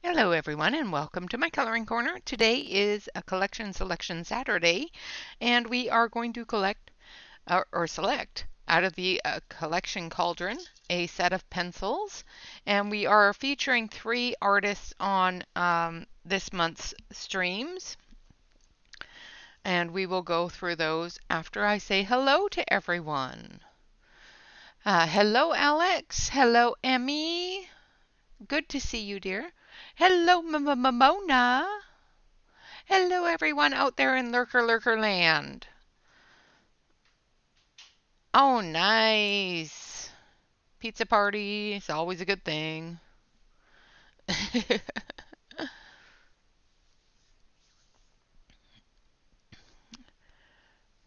Hello everyone and welcome to my coloring corner. Today is a collection selection Saturday and we are going to collect or select out of the collection cauldron a set of pencils, and we are featuring 3 artists on this month's streams, and we will go through those after I say hello to everyone. Hello Alex, hello Emmy, good to see you dear. Hello Mona. Hello everyone out there in Lurker land. Oh, nice. Pizza party is always a good thing.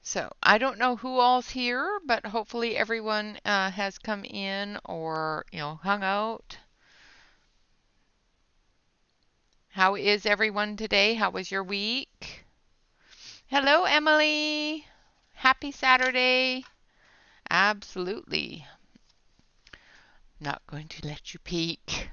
So, I don't know who all's here, but hopefully everyone has come in or, hung out. How is everyone today? How was your week? Hello, Emily. Happy Saturday. Absolutely. Not going to let you peek.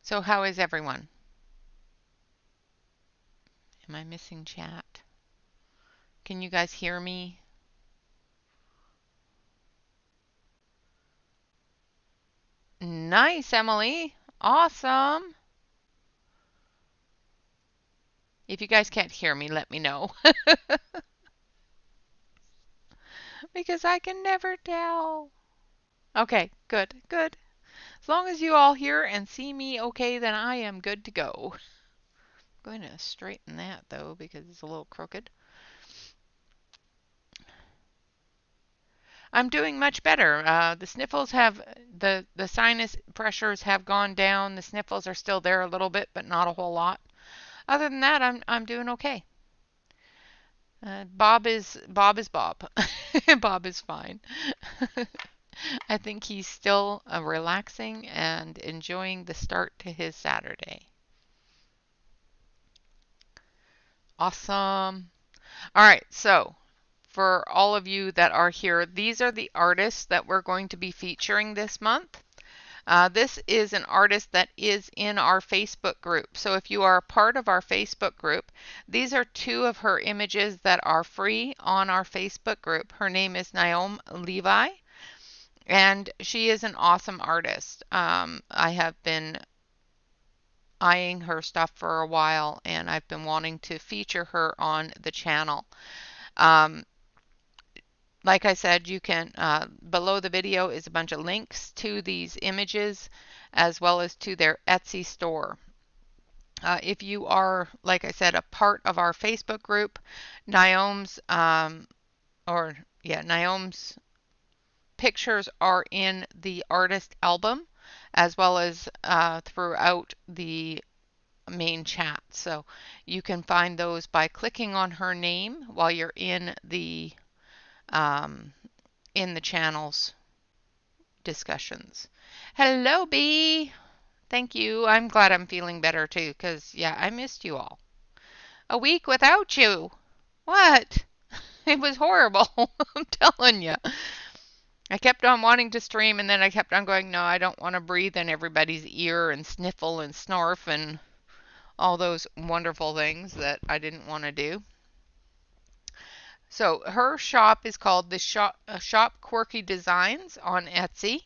So how is everyone? Am I missing chat? Can you guys hear me? Nice, Emily. Awesome. If you guys can't hear me, let me know. Because I can never tell. Okay, good, good. As long as you all hear and see me okay, then I am good to go. I'm going to straighten that though because it's a little crooked. I'm doing much better. The sniffles have, the sinus pressures have gone down. The sniffles are still there a little bit, but not a whole lot. Other than that, I'm doing okay. Bob is Bob. Bob is fine. I think he's still relaxing and enjoying the start to his Saturday. Awesome. All right, so for all of you that are here, these are the artists that we're going to be featuring this month. This is an artist that is in our Facebook group. So if you are a part of our Facebook group, these are 2 of her images that are free on our Facebook group. Her name is Naomi Levi, and she is an awesome artist. I have been eyeing her stuff for a while, and I've been wanting to feature her on the channel. Um, Like I said, you can, below the video is a bunch of links to these images as well as to their Etsy store. If you are, like I said, a part of our Facebook group, Naomi's, Naomi's pictures are in the artist album as well as throughout the main chat. So you can find those by clicking on her name while you're um, in the channel's discussions. Hello, B. Thank you. I'm glad I'm feeling better too, because, yeah, I missed you all. A week without you. What? It was horrible. I'm telling you. I kept on wanting to stream, and then I kept on going, no, I don't want to breathe in everybody's ear and sniffle and snarf and all those wonderful things that I didn't want to do. So her shop is called the Shop Quirky Designs on Etsy.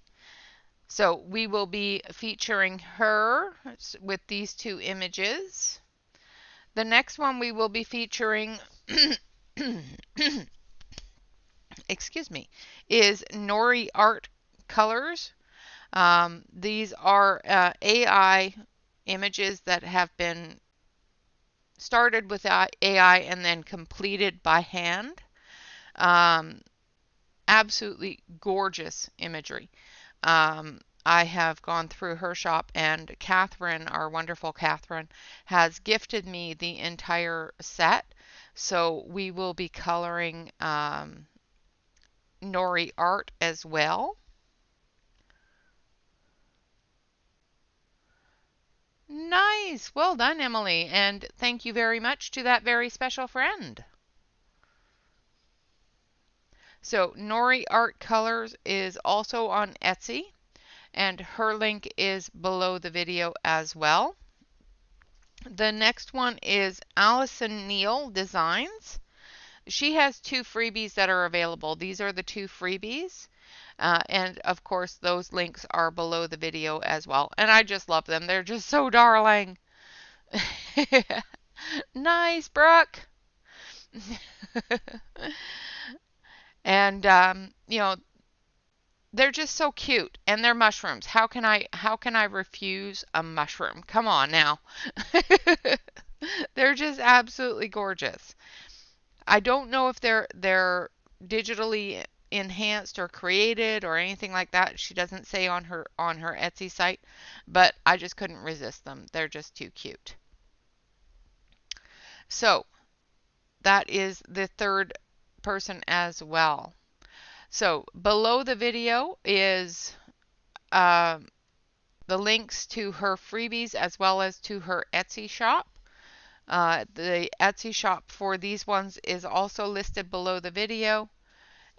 So we will be featuring her with these 2 images. The next one we will be featuring excuse me, is Nori Art Colors. These are AI images that have been started with AI and then completed by hand. Absolutely gorgeous imagery. I have gone through her shop, and Catherine, our wonderful Catherine, has gifted me the entire set. So we will be coloring Nori art as well. Nice. Well done, Emily. And thank you very much to that very special friend. So Nori Art Colors is also on Etsy, and her link is below the video as well. The next one is Allison Neal Designs. She has two freebies that are available. These are the two freebies. And of course, those links are below the video as well. And I just love them. They're just so darling. Nice, Brooke. And you know, they're just so cute, and they're mushrooms. How can I refuse a mushroom? Come on now. They're just absolutely gorgeous. I don't know if they're digitally enhanced or created or anything like that. She doesn't say on her Etsy site, but I just couldn't resist them. They're just too cute. So, that is the third person as well. So, below the video is um, the links to her freebies as well as to her Etsy shop. The Etsy shop for these ones is also listed below the video.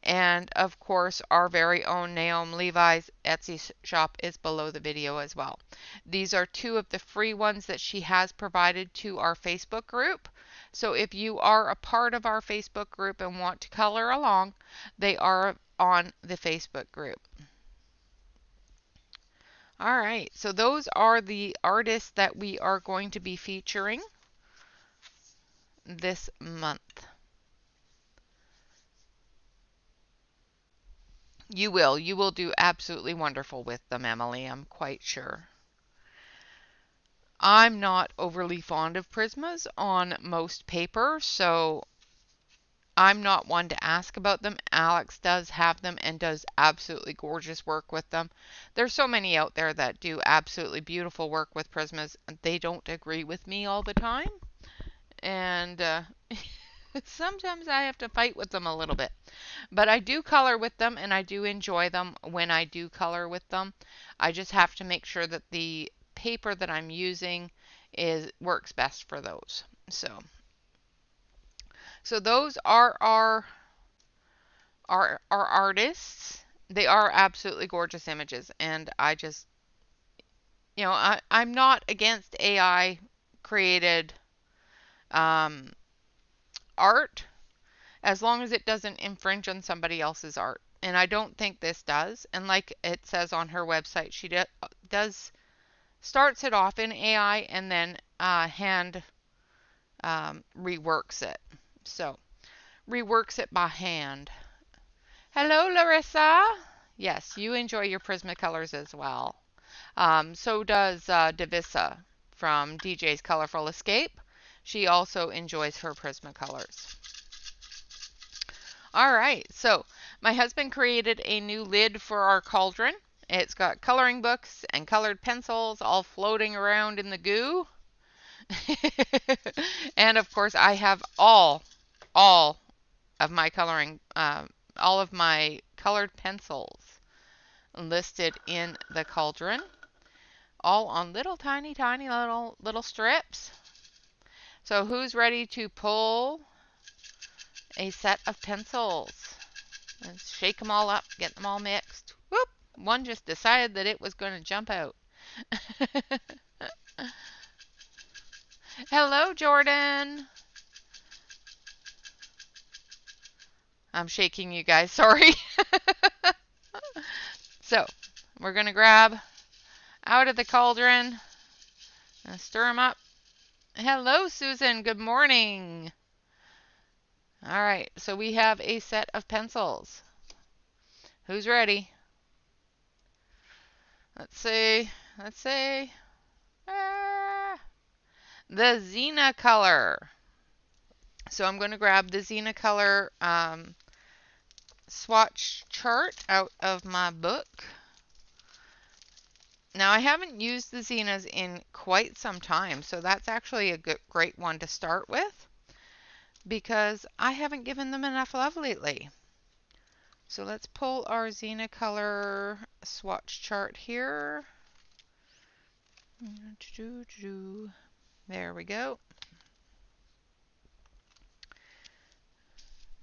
And of course, our very own Naomi Levi's Etsy shop is below the video as well. These are two of the free ones that she has provided to our Facebook group. So if you are a part of our Facebook group and want to color along, they are on the Facebook group. All right, so those are the artists that we are going to be featuring this month. You will do absolutely wonderful with them, Emily, I'm quite sure. I'm not overly fond of Prismas on most paper, so I'm not one to ask about them. Alex does have them and does absolutely gorgeous work with them. There's so many out there that do absolutely beautiful work with Prismas. They don't agree with me all the time, and sometimes I have to fight with them a little bit. But I do color with them, and I do enjoy them when I do color with them. I just have to make sure that the paper that I'm using works best for those. So those are our artists. They are absolutely gorgeous images, and I just, I'm not against AI created um, art as long as it doesn't infringe on somebody else's art. And I don't think this does. And like it says on her website, she does starts it off in AI and then hand reworks it. So reworks it by hand. Hello, Larissa. Yes, you enjoy your Prismacolors as well. So does Davissa from DJ's Colorful Escape. She also enjoys her Prismacolors. All right, so my husband created a new lid for our cauldron. It's got coloring books and colored pencils all floating around in the goo. And of course, I have all of my all of my colored pencils listed in the cauldron, all on little tiny little strips. So who's ready to pull a set of pencils? Let's shake them all up, get them all mixed. Whoop! One just decided that it was going to jump out. Hello, Jordan. I'm shaking you guys, sorry. So, we're going to grab out of the cauldron and stir them up. Hello, Susan. Good morning. All right, so we have a set of pencils. Who's ready? Let's see. The Xena color. So I'm going to grab the Xena color swatch chart out of my book. Now I haven't used the Xenas in quite some time, so that's actually a great one to start with because I haven't given them enough love lately. So let's pull our Xena color swatch chart here. There we go.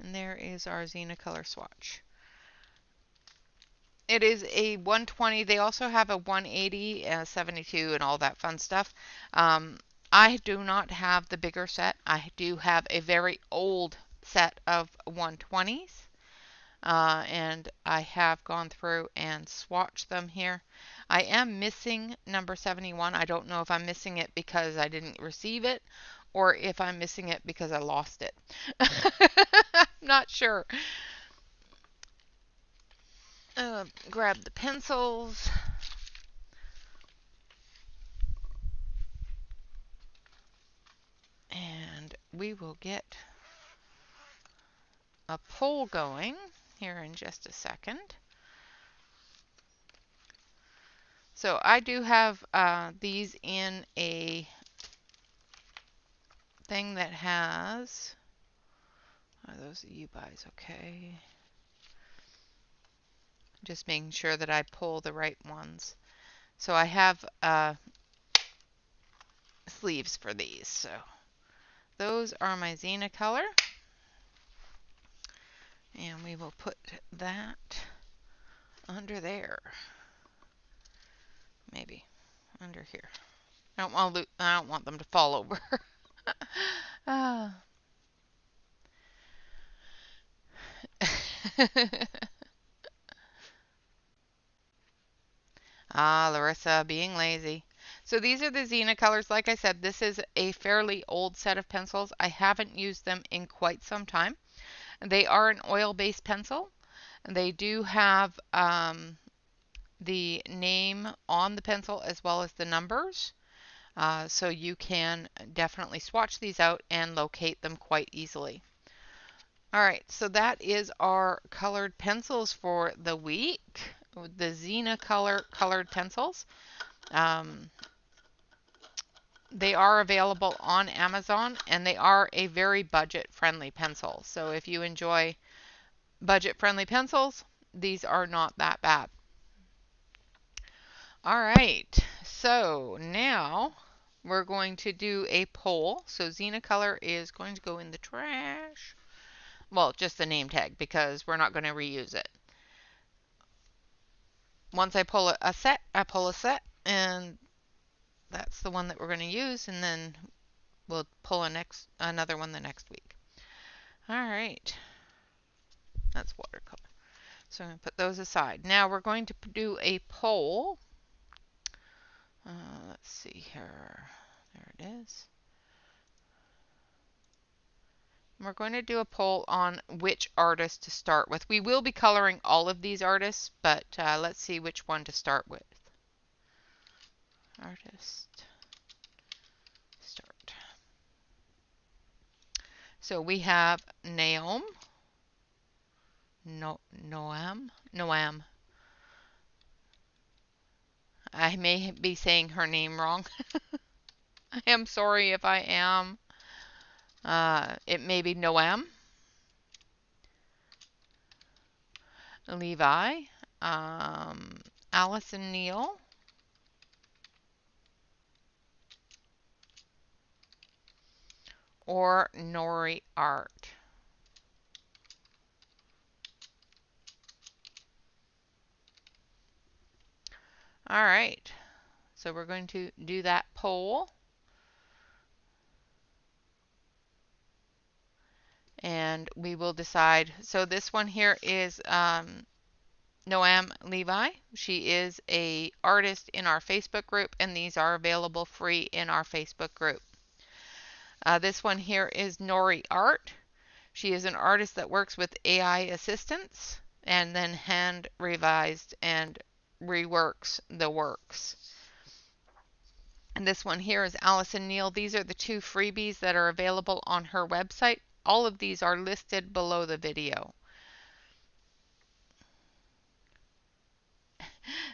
And there is our Xena color swatch. It is a 120. They also have a 180, 72, and all that fun stuff. I do not have the bigger set. I do have a very old set of 120s. And I have gone through and swatched them here. I am missing number 71. I don't know if I'm missing it because I didn't receive it or if I'm missing it because I lost it. I'm not sure. Grab the pencils. And we will get a poll going here in just a second. So I do have these in a thing that has, are those the U-buys? Okay. Just making sure that I pull the right ones. So I have sleeves for these. So those are my Xena color. And we will put that under there. Maybe under here. I don't want them to fall over. Larissa being lazy. So these are the Xena colors. Like I said, this is a fairly old set of pencils. I haven't used them in quite some time. They are an oil-based pencil. They do have the name on the pencil as well as the numbers. So you can definitely swatch these out and locate them quite easily. All right, so that is our colored pencils for the week. The Xena colored pencils. They are available on Amazon and they are a very budget-friendly pencil. So if you enjoy budget-friendly pencils, these are not that bad. All right, so now we're going to do a poll. So Xena color is going to go in the trash. Well, just the name tag because we're not going to reuse it. Once I pull a set, I pull a set, and that's the one that we're going to use, and then we'll pull another one the next week. All right, that's watercolor. So I'm going to put those aside. Now we're going to do a poll. Let's see here. There it is. We're going to do a poll on which artist to start with. We will be coloring all of these artists, but let's see which one to start with. Artist. Start. So we have Noam. Noam. I may be saying her name wrong. I am sorry if I am. It may be Noam. Levi. Allison Neal. Or Nori Art. All right, so we're going to do that poll. And we will decide. So this one here is Noam Levi. She is an artist in our Facebook group, and these are available free in our Facebook group. This one here is Nori Art. She is an artist that works with AI assistants and then hand revised and reworks the works. And this one here is Allison Neal. These are the two freebies that are available on her website. All of these are listed below the video.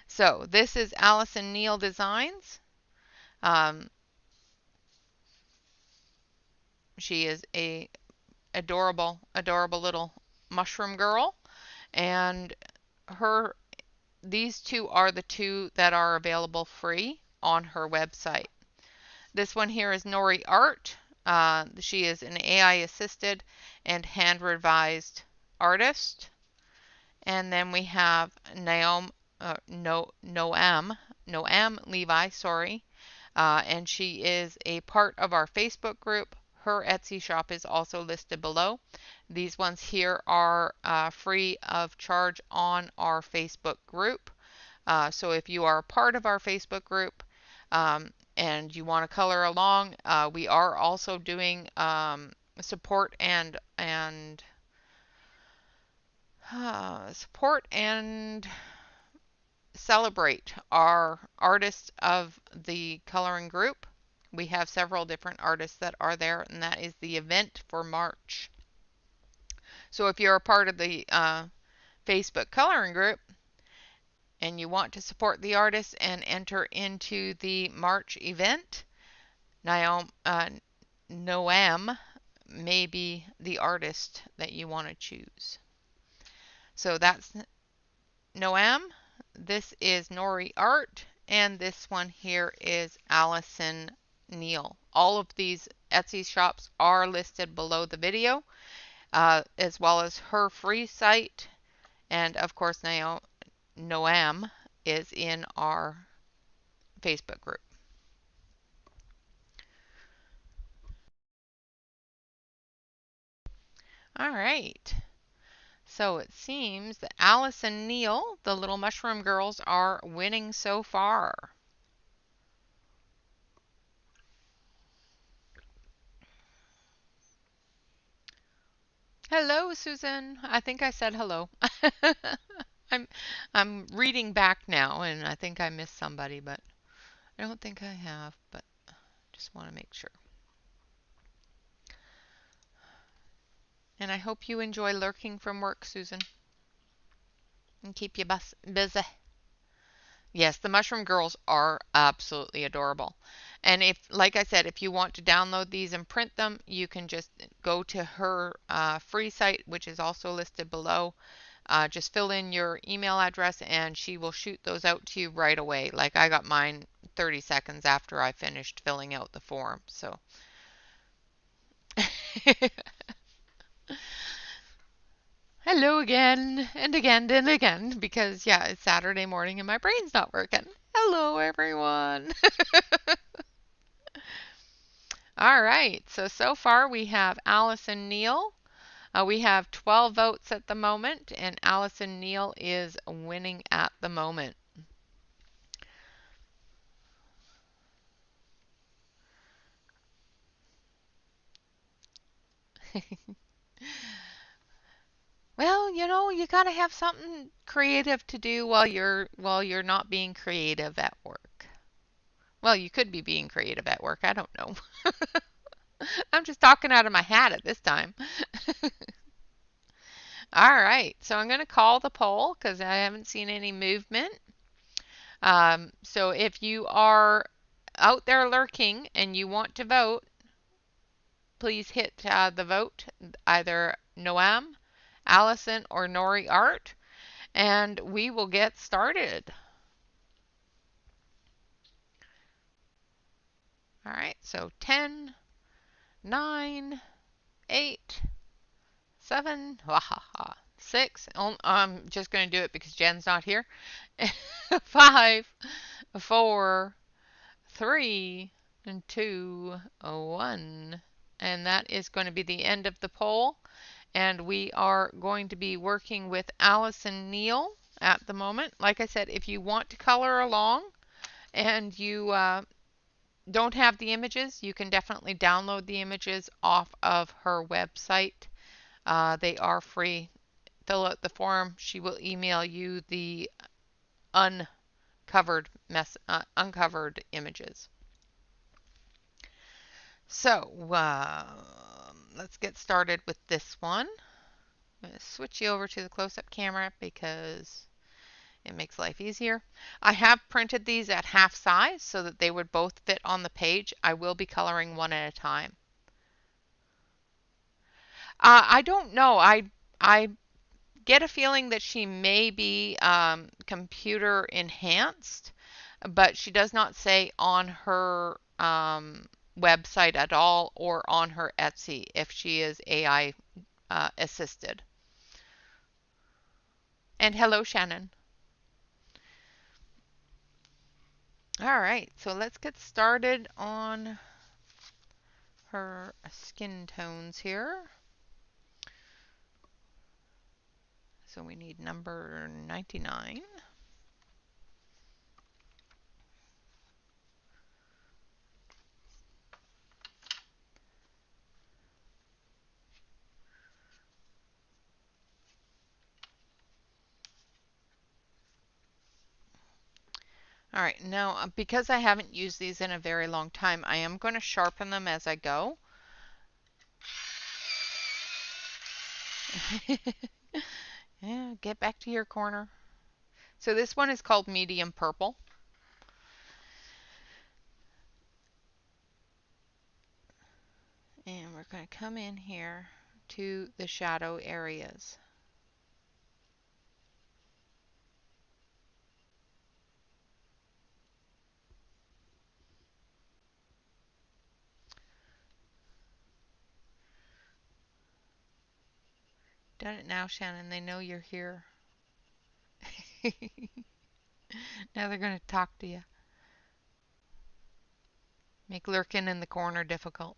So this is Allison Neal Designs. She is a adorable little mushroom girl, and these two are the two that are available free on her website. This one here is Nori Art. She is an AI assisted and hand revised artist. And then we have Noam Levi, sorry. And she is a part of our Facebook group. Her Etsy shop is also listed below. These ones here are free of charge on our Facebook group. So if you are a part of our Facebook group and you want to color along, we are also doing support and celebrate our artists of the coloring group. We have several different artists that are there, and that is the event for March. So if you're a part of the Facebook coloring group and you want to support the artists and enter into the March event, Noam may be the artist that you want to choose. So that's Noam. This is Nori Art, and this one here is Allison Neal. All of these Etsy shops are listed below the video, as well as her free site, and of course Noam is in our Facebook group. All right. So it seems that Alice and Neil, the little mushroom girls, are winning so far. Hello, Susan. I think I said hello. I'm I'm reading back now and I think I missed somebody, but I don't think I have, but just want to make sure. And I hope you enjoy lurking from work, Susan, and keep you busy. Yes, the Mushroom Girls are absolutely adorable. And if, like I said, if you want to download these and print them, you can just go to her free site, which is also listed below. Just fill in your email address and she will shoot those out to you right away. Like I got mine 30 seconds after I finished filling out the form. So hello again and again and again because yeah, it's Saturday morning and my brain's not working. Hello everyone. All right. So far we have Allison Neal. We have 12 votes at the moment, and Allison Neal is winning at the moment. Well, you gotta have something creative to do while you're not being creative at work. Well, you could be being creative at work. I don't know. I'm just talking out of my hat at this time. All right, so I'm going to call the poll because I haven't seen any movement. So if you are out there lurking and you want to vote, please hit the vote, either Noam, Allison, or Nori Art, and we will get started. All right, so 10, 9, 8, 7, 6. I'm just going to do it because Jen's not here. 5, 4, 3, and 2, 1. And that is going to be the end of the poll. And we are going to be working with Allison Neal at the moment. Like I said, if you want to color along and you don't have the images, you can definitely download the images off of her website. They are free. Fill out the form. She will email you the uncovered uncovered images. So let's get started with this one. I'm going to switch you over to the close-up camera because it makes life easier. I have printed these at half size so that they would both fit on the page. I will be coloring one at a time. I don't know. I get a feeling that she may be computer enhanced, but she does not say on her website at all or on her Etsy if she is AI assisted. And hello, Shannon. All right, so let's get started on her skin tones here. So we need number 99. All right, now because I haven't used these in a very long time, I am going to sharpen them as I go. Yeah, get back to your corner. So this one is called medium purple. And we're going to come in here to the shadow areas. Done it now, Shannon. They know you're here. Now they're going to talk to you. Make lurking in the corner difficult.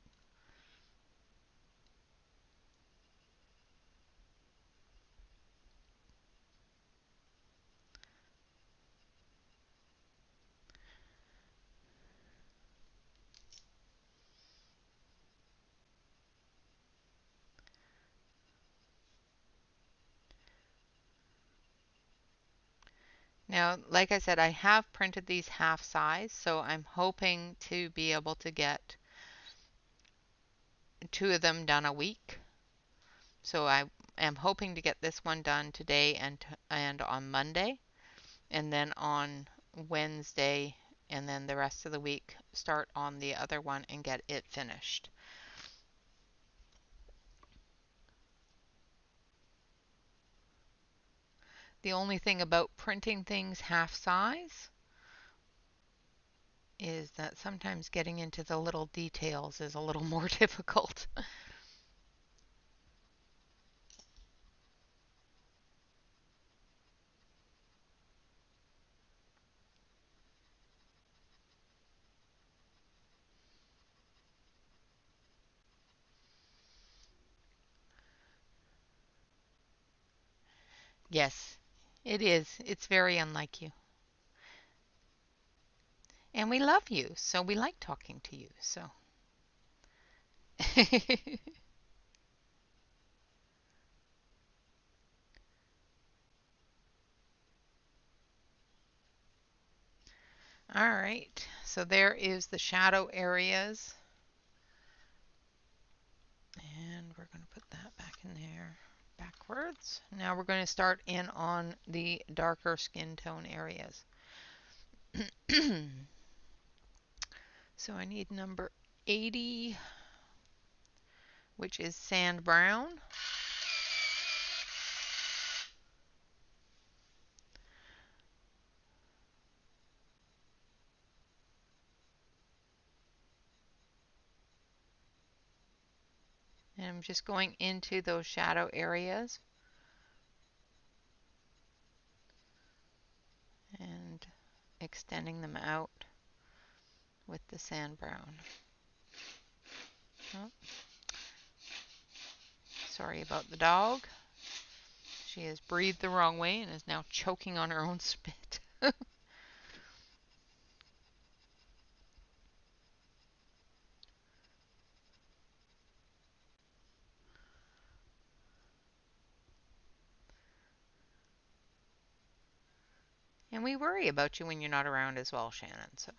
Now, like I said, I have printed these half size, so I'm hoping to be able to get 2 of them done a week. So I am hoping to get this one done today and on Monday, and then on Wednesday, and then the rest of the week start on the other one and get it finished. The only thing about printing things half size is that sometimes getting into the little details is a little more difficult. Yes, it is. It's very unlike you. And we love you, so we like talking to you. So all right, so there is the shadow areas. And we're going to put that back in there backwards. Now we're going to start in on the darker skin tone areas. So I need number 80, which is sand brown. And I'm just going into those shadow areas and extending them out with the sand brown. Oh, sorry about the dog. She has breathed the wrong way and is now choking on her own spit. And we worry about you when you're not around as well, Shannon. So.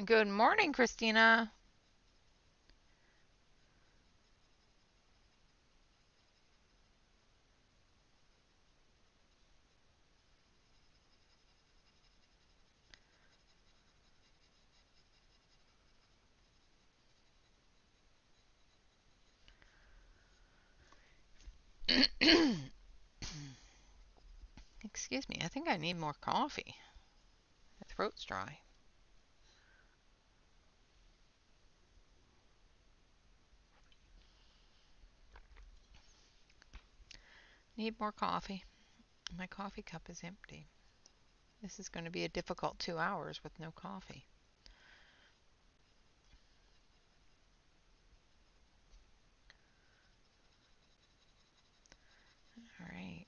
Good morning, Christina. Excuse me, I think I need more coffee. My throat's dry. Need more coffee. My coffee cup is empty. This is going to be a difficult 2 hours with no coffee. All right.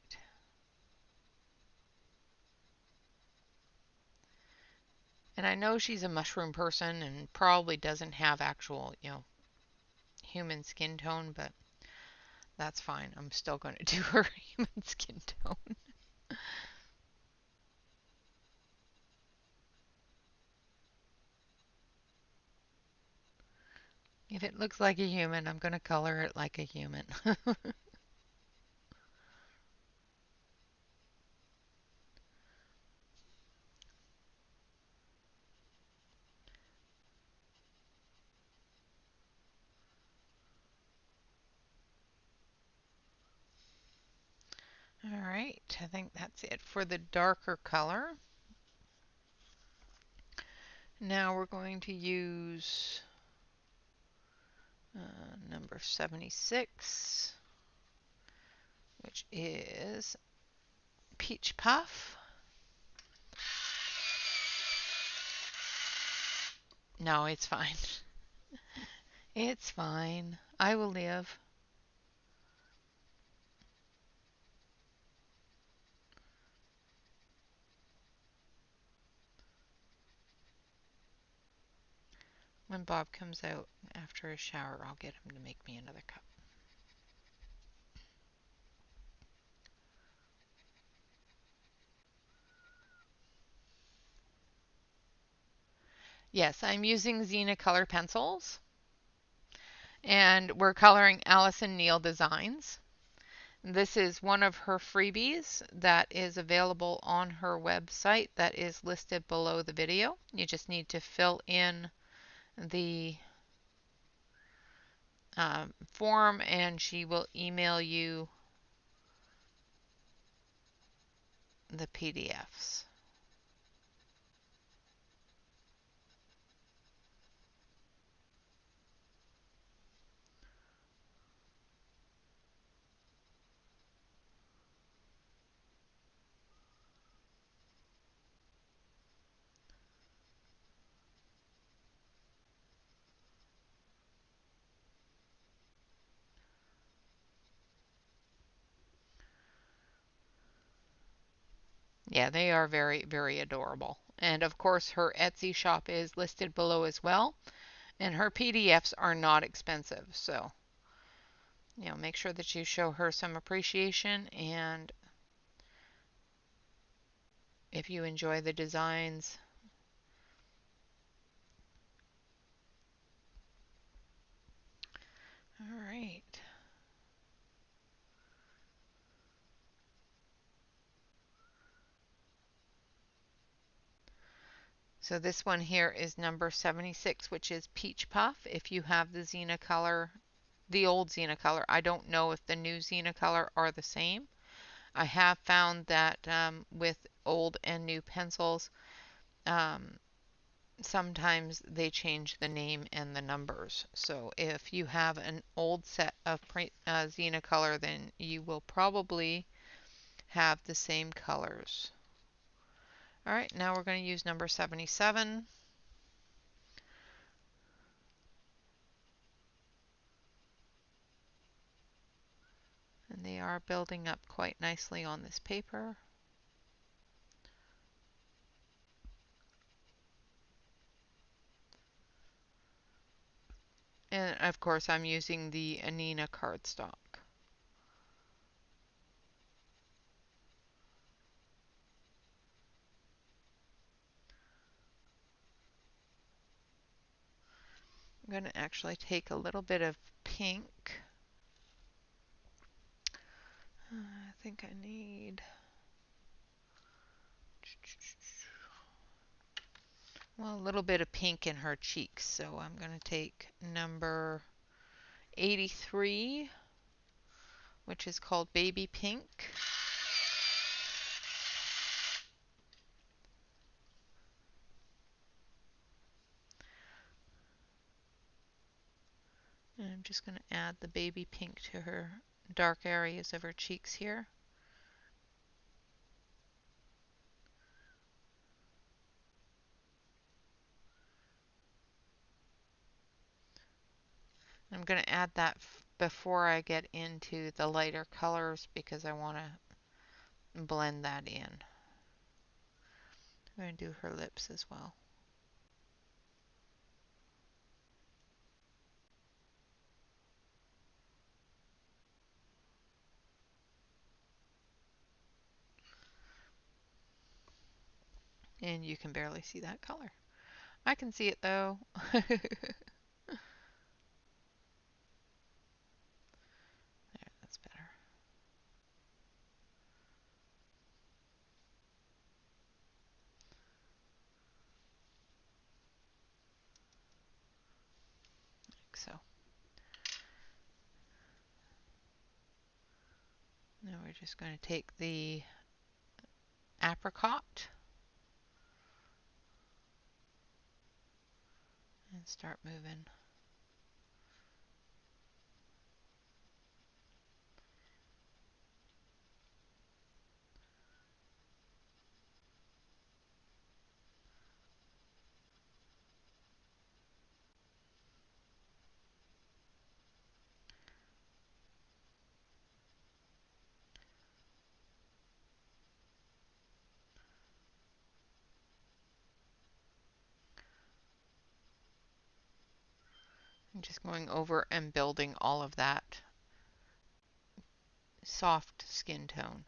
And I know she's a mushroom person and probably doesn't have actual, human skin tone, but that's fine. I'm still going to do her human skin tone. If it looks like a human, I'm going to color it like a human. All right, I think that's it for the darker color. Now we're going to use number 76, which is Peach Puff. No, it's fine. It's fine. I will live. When Bob comes out after his shower, I'll get him to make me another cup. Yes, I'm using Xena color pencils, and we're coloring Allison Neal Designs. This is one of her freebies that is available on her website that is listed below the video. You just need to fill in the form and she will email you the PDFs. Yeah, they are very, very adorable. And of course, her Etsy shop is listed below as well. And her PDFs are not expensive. So, make sure that you show her some appreciation. And if you enjoy the designs, all right. So this one here is number 76, which is Peach Puff. If you have the Xena color, the old Xena color, I don't know if the new Xena color are the same. I have found that with old and new pencils, um, sometimes they change the name and the numbers. So if you have an old set of Xena color, then you will probably have the same colors. All right, now we're going to use number 77. And they are building up quite nicely on this paper. And of course I'm using the Anina cardstock. I'm going to actually take a little bit of pink. I think I need a little bit of pink in her cheeks. So I'm going to take number 83, which is called Baby Pink. I'm just going to add the baby pink to her dark areas of her cheeks here. I'm going to add that before I get into the lighter colors because I want to blend that in. I'm going to do her lips as well. And you can barely see that color. I can see it though. There, that's better. Like so. Now we're just going to take the apricot and start moving. I'm just going over and building all of that soft skin tone.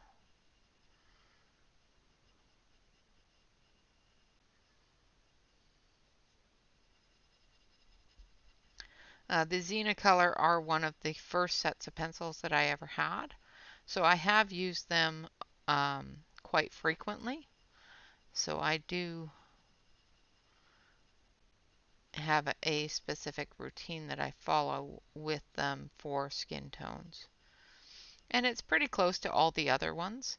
The Xena Color are one of the first sets of pencils that I ever had, so I have used them quite frequently. So I do have a specific routine that I follow with them for skin tones. And it's pretty close to all the other ones.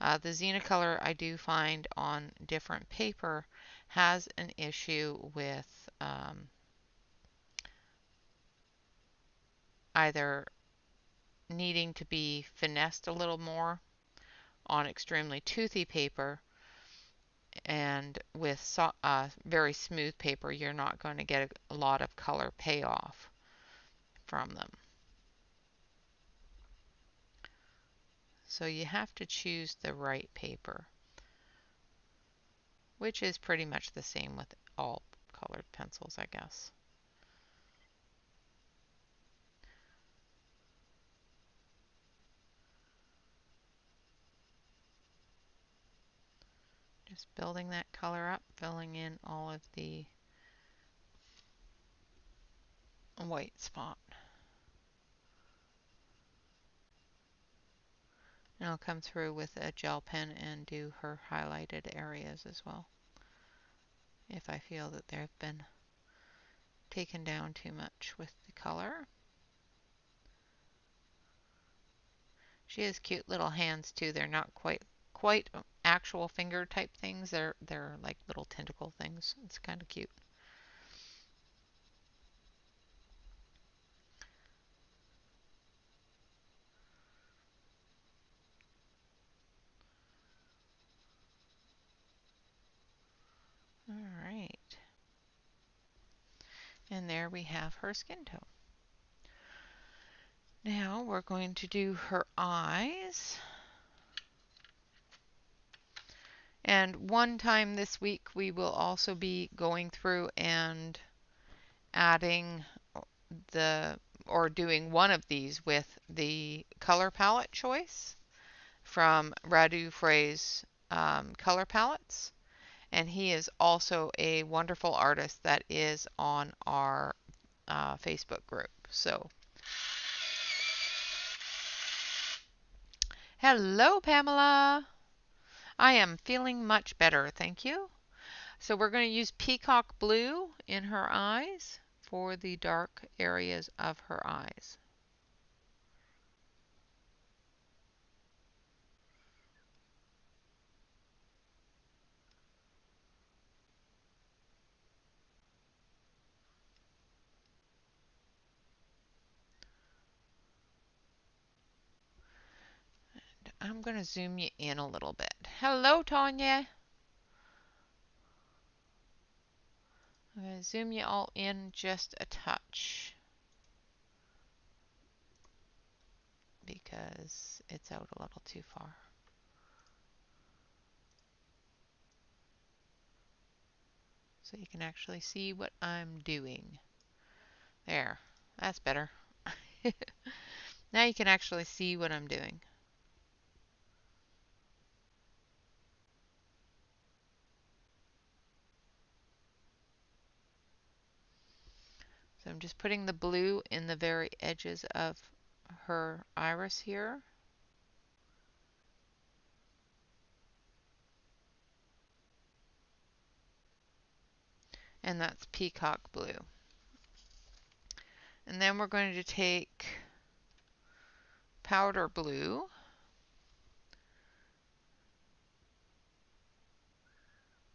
The Xena Color I do find on different paper has an issue with either needing to be finessed a little more on extremely toothy paper, and with very smooth paper you're not going to get a lot of color payoff from them. So you have to choose the right paper, which is pretty much the same with all colored pencils, I guess. Just building that color up, filling in all of the white spot. And I'll come through with a gel pen and do her highlighted areas as well, if I feel that they've been taken down too much with the color. She has cute little hands too. They're not quite actual finger type things. They're like little tentacle things. It's kind of cute. All right. And there we have her skin tone. Now we're going to do her eyes. And one time this week we will also be going through and adding or doing one of these with the color palette choice from Radu Frey's color palettes. And he is also a wonderful artist that is on our Facebook group. So, hello, Pamela. I am feeling much better, thank you. So we're going to use peacock blue in her eyes for the dark areas of her eyes. I'm going to zoom you in a little bit. Hello, Tanya. I'm going to zoom you all in just a touch because it's out a little too far. So you can actually see what I'm doing. There, that's better. Now you can actually see what I'm doing. So I'm just putting the blue in the very edges of her iris here. And that's peacock blue. And then we're going to take powder blue.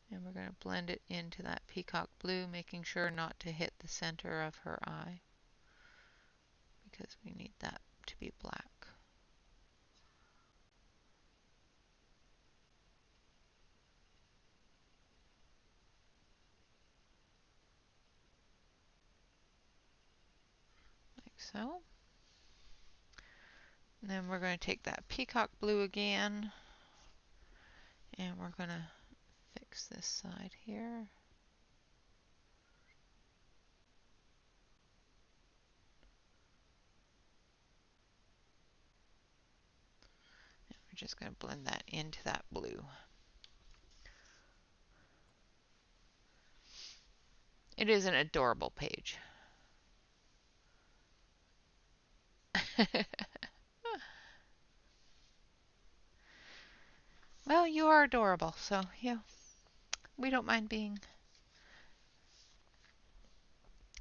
And we're going to blend it into that peacock blue, making sure not to hit the center of her eye, because we need that to be black. Like so. And then we're going to take that peacock blue again, and we're going to fix this side here. And we're just going to blend that into that blue. It is an adorable page. Well, you are adorable, so yeah, we don't mind being.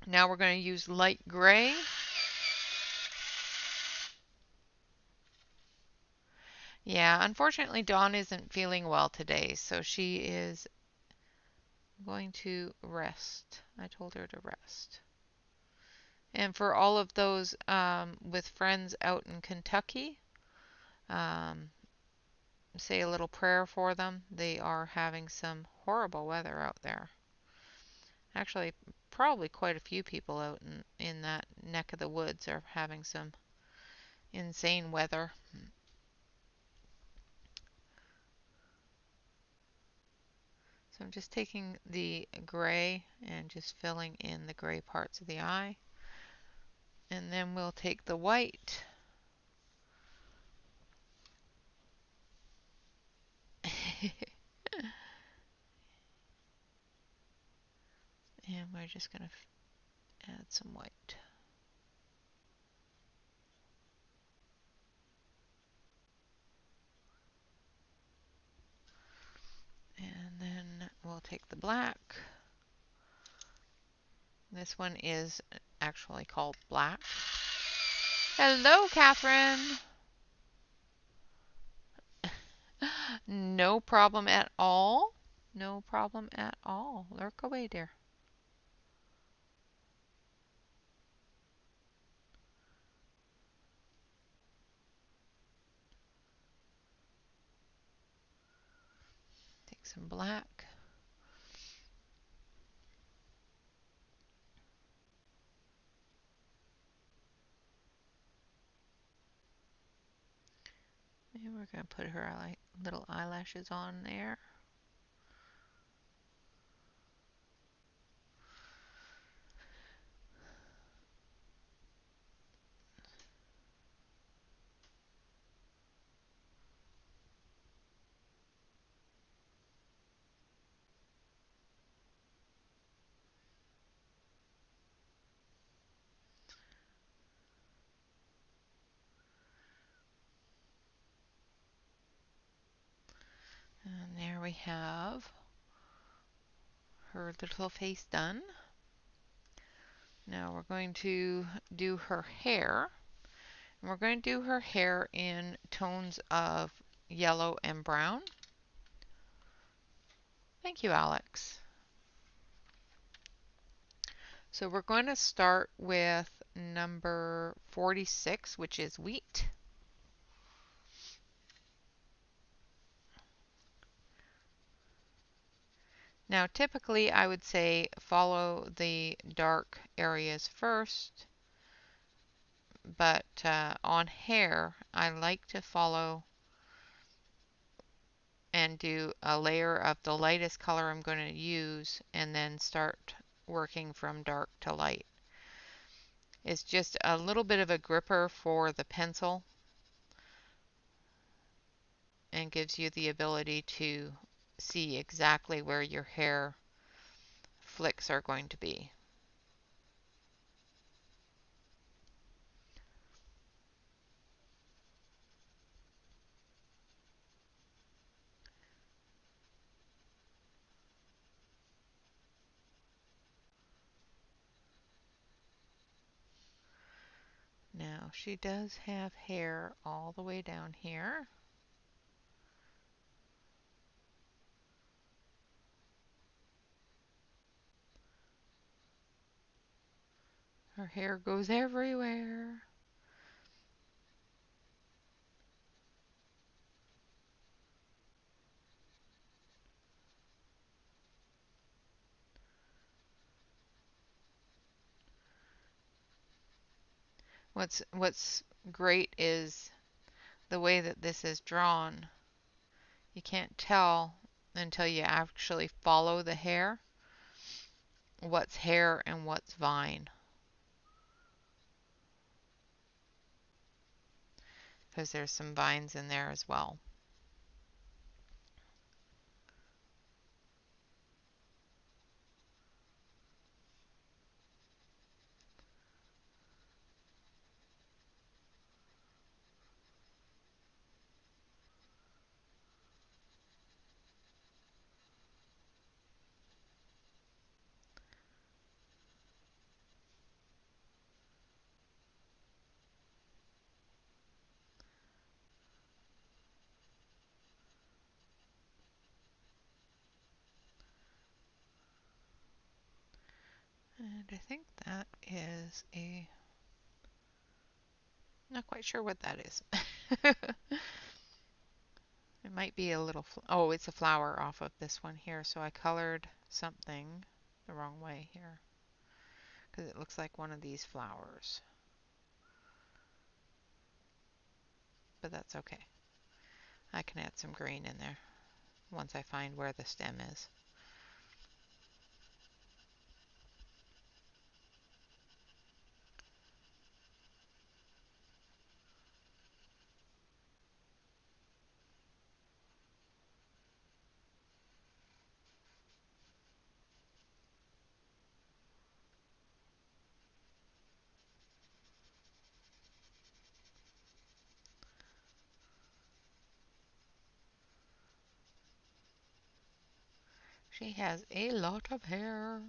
Now we're going to use light gray. Yeah, unfortunately Dawn isn't feeling well today, so she is going to rest. I told her to rest. And for all of those with friends out in Kentucky, say a little prayer for them. They are having some horrible weather out there. Actually, probably quite a few people out in that neck of the woods are having some insane weather. So I'm just taking the gray and just filling in the gray parts of the eye. And then we'll take the white and we're just going to add some white. And then we'll take the black. This one is actually called black. Hello, Catherine. No problem at all. No problem at all. Lurk away, dear. Take some black. And we're going to put her little eyelashes on there. And there we have her little face done. Now we're going to do her hair. And we're going to do her hair in tones of yellow and brown. Thank you, Alex. So we're going to start with number 46, which is wheat. Now, typically I would say follow the dark areas first, but on hair, I like to follow and do a layer of the lightest color I'm going to use and then start working from dark to light. It's just a little bit of a gripper for the pencil and gives you the ability to see exactly where your hair flicks are going to be. Now she does have hair all the way down here. Her hair goes everywhere. What's great is the way that this is drawn. You can't tell until you actually follow the hair what's hair and what's vine, because there's some vines in there as well. And I think that is not quite sure what that is. It might be a little, oh, it's a flower off of this one here. So I colored something the wrong way here because it looks like one of these flowers. But that's okay. I can add some green in there once I find where the stem is. She has a lot of hair.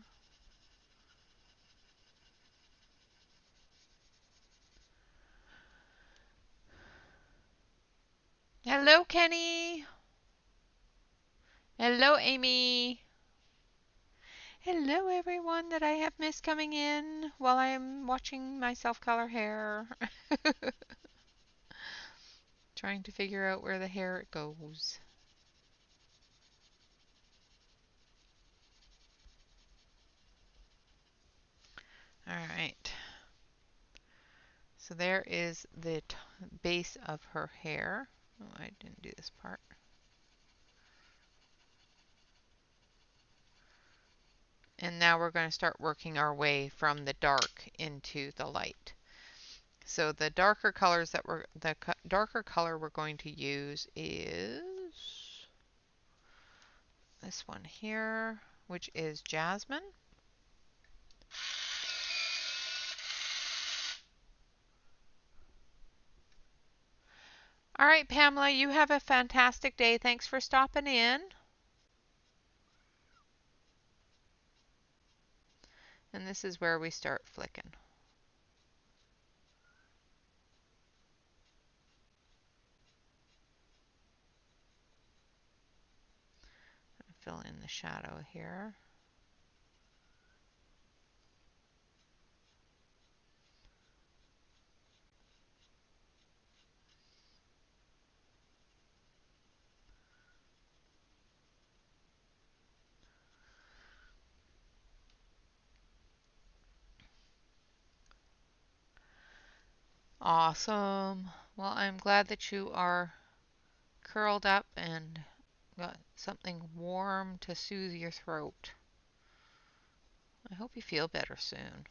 Hello, Kenny. Hello, Amy. Hello, everyone that I have missed coming in while I am watching myself color hair. Trying to figure out where the hair goes. All right. So there is the base of her hair. Oh, I didn't do this part. And now we're going to start working our way from the dark into the light. So the darker colors that the darker color we're going to use is this one here, which is jasmine. All right, Pamela, you have a fantastic day. Thanks for stopping in. And this is where we start flicking. Fill in the shadow here. Awesome. Well, I'm glad that you are curled up and got something warm to soothe your throat. I hope you feel better soon.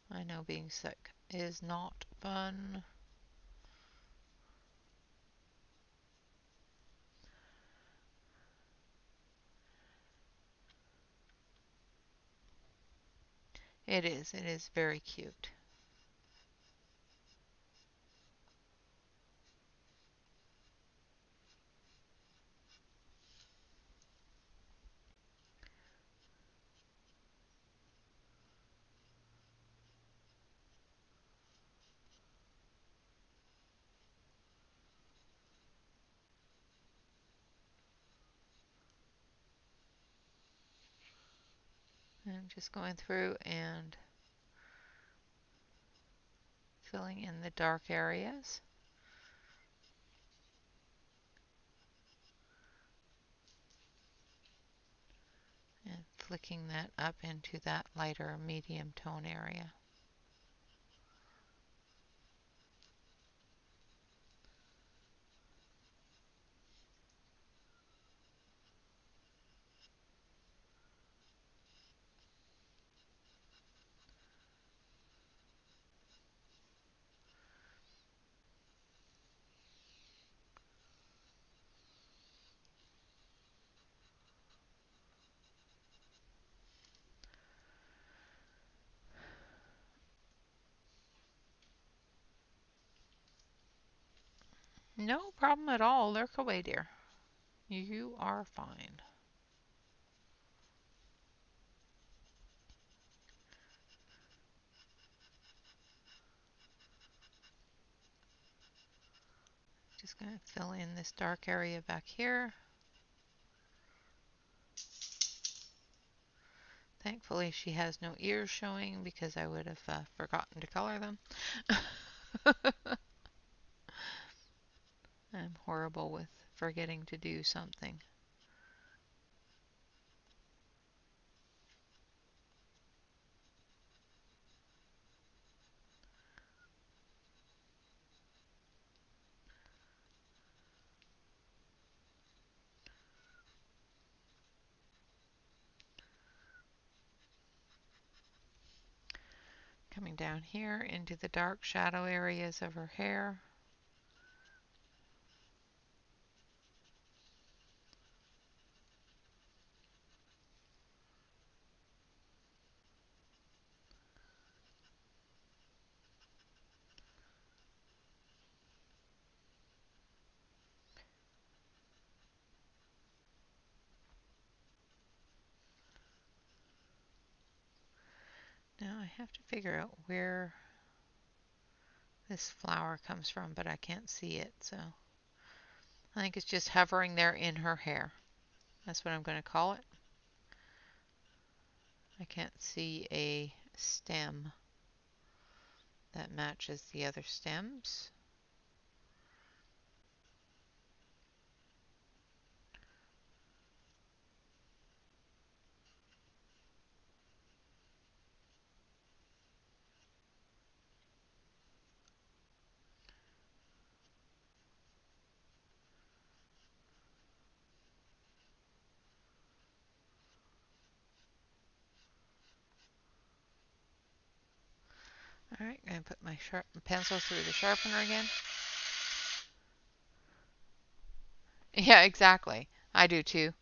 I know being sick is not fun. It is. It is very cute. I'm just going through and filling in the dark areas. And flicking that up into that lighter medium tone area. No problem at all. Lurk away, dear. You are fine. Just going to fill in this dark area back here. Thankfully, she has no ears showing because I would have forgotten to color them. I'm horrible with forgetting to do something. Coming down here into the dark shadow areas of her hair. Now I have to figure out where this flower comes from, but I can't see it, so I think it's just hovering there in her hair. That's what I'm going to call it. I can't see a stem that matches the other stems. Alright, I'm going to put my pencil through the sharpener again. Yeah, exactly. I do too.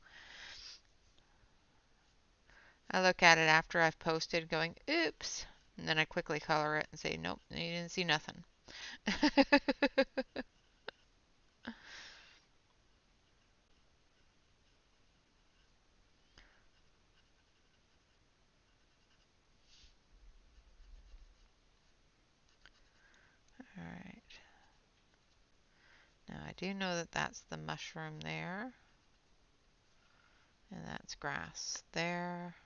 I look at it after I've posted going, oops, and then I quickly color it and say, nope, you didn't see nothing. Alright. Now I do know that that's the mushroom there. And that's grass there.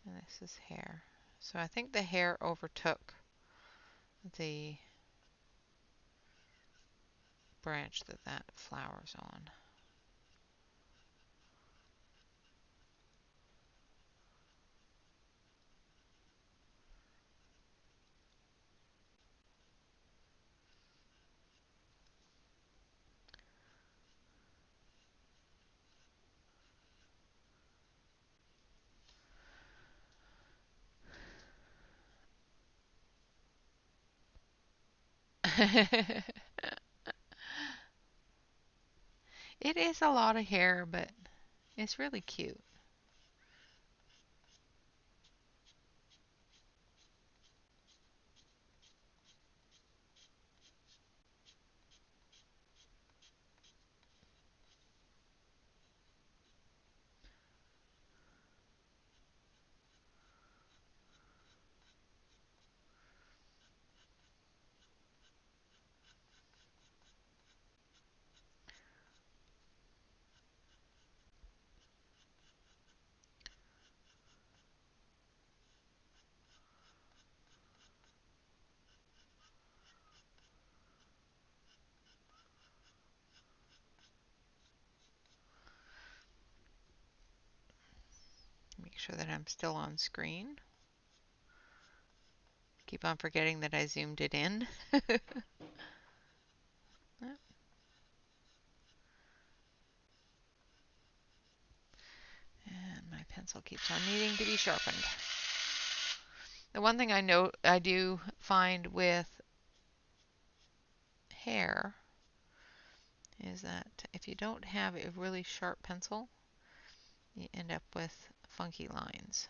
And this is hair. So I think the hair overtook the branch that flower's on. It is a lot of hair, but it's really cute. Make sure that I'm still on screen. Keep on forgetting that I zoomed it in. And my pencil keeps on needing to be sharpened. The one thing I know I do find with hair is that if you don't have a really sharp pencil, you end up with funky lines.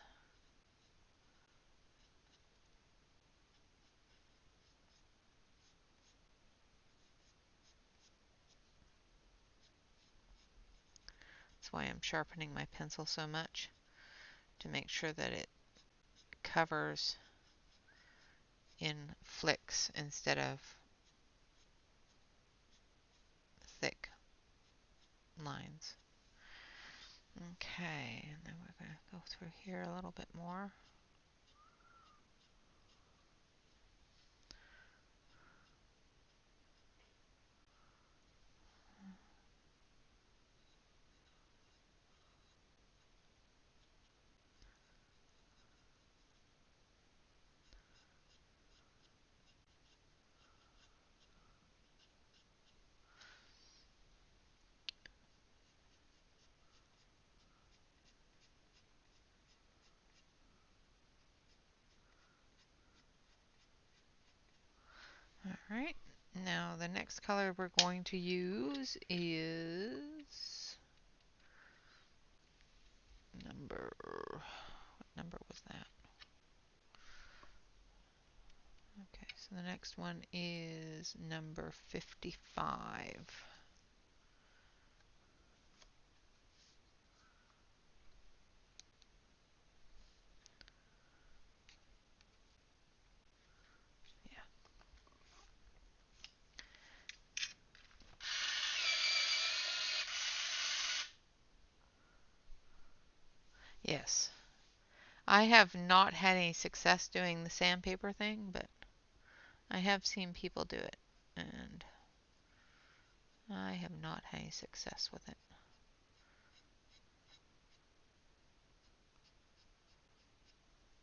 That's why I'm sharpening my pencil so much, to make sure that it covers in flicks instead of thick lines. Okay, and then we're going to go through here a little bit more. Alright, now the next color we're going to use is what number was that? Okay, so the next one is number 55. Yeah. Yes. I have not had any success doing the sandpaper thing, but I have seen people do it, and I have not had any success with it.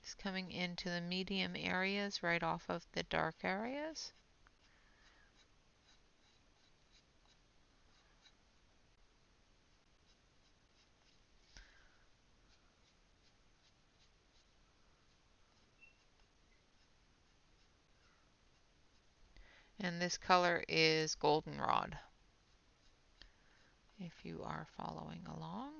It's coming into the medium areas right off of the dark areas. And this color is goldenrod, if you are following along.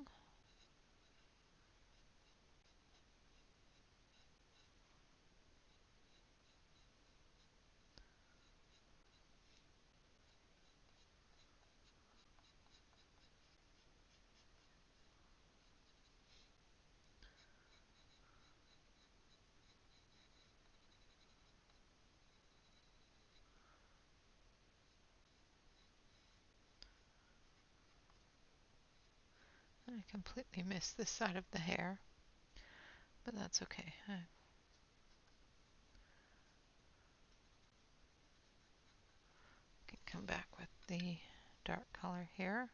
I completely missed this side of the hair, but that's okay. I can come back with the dark color here.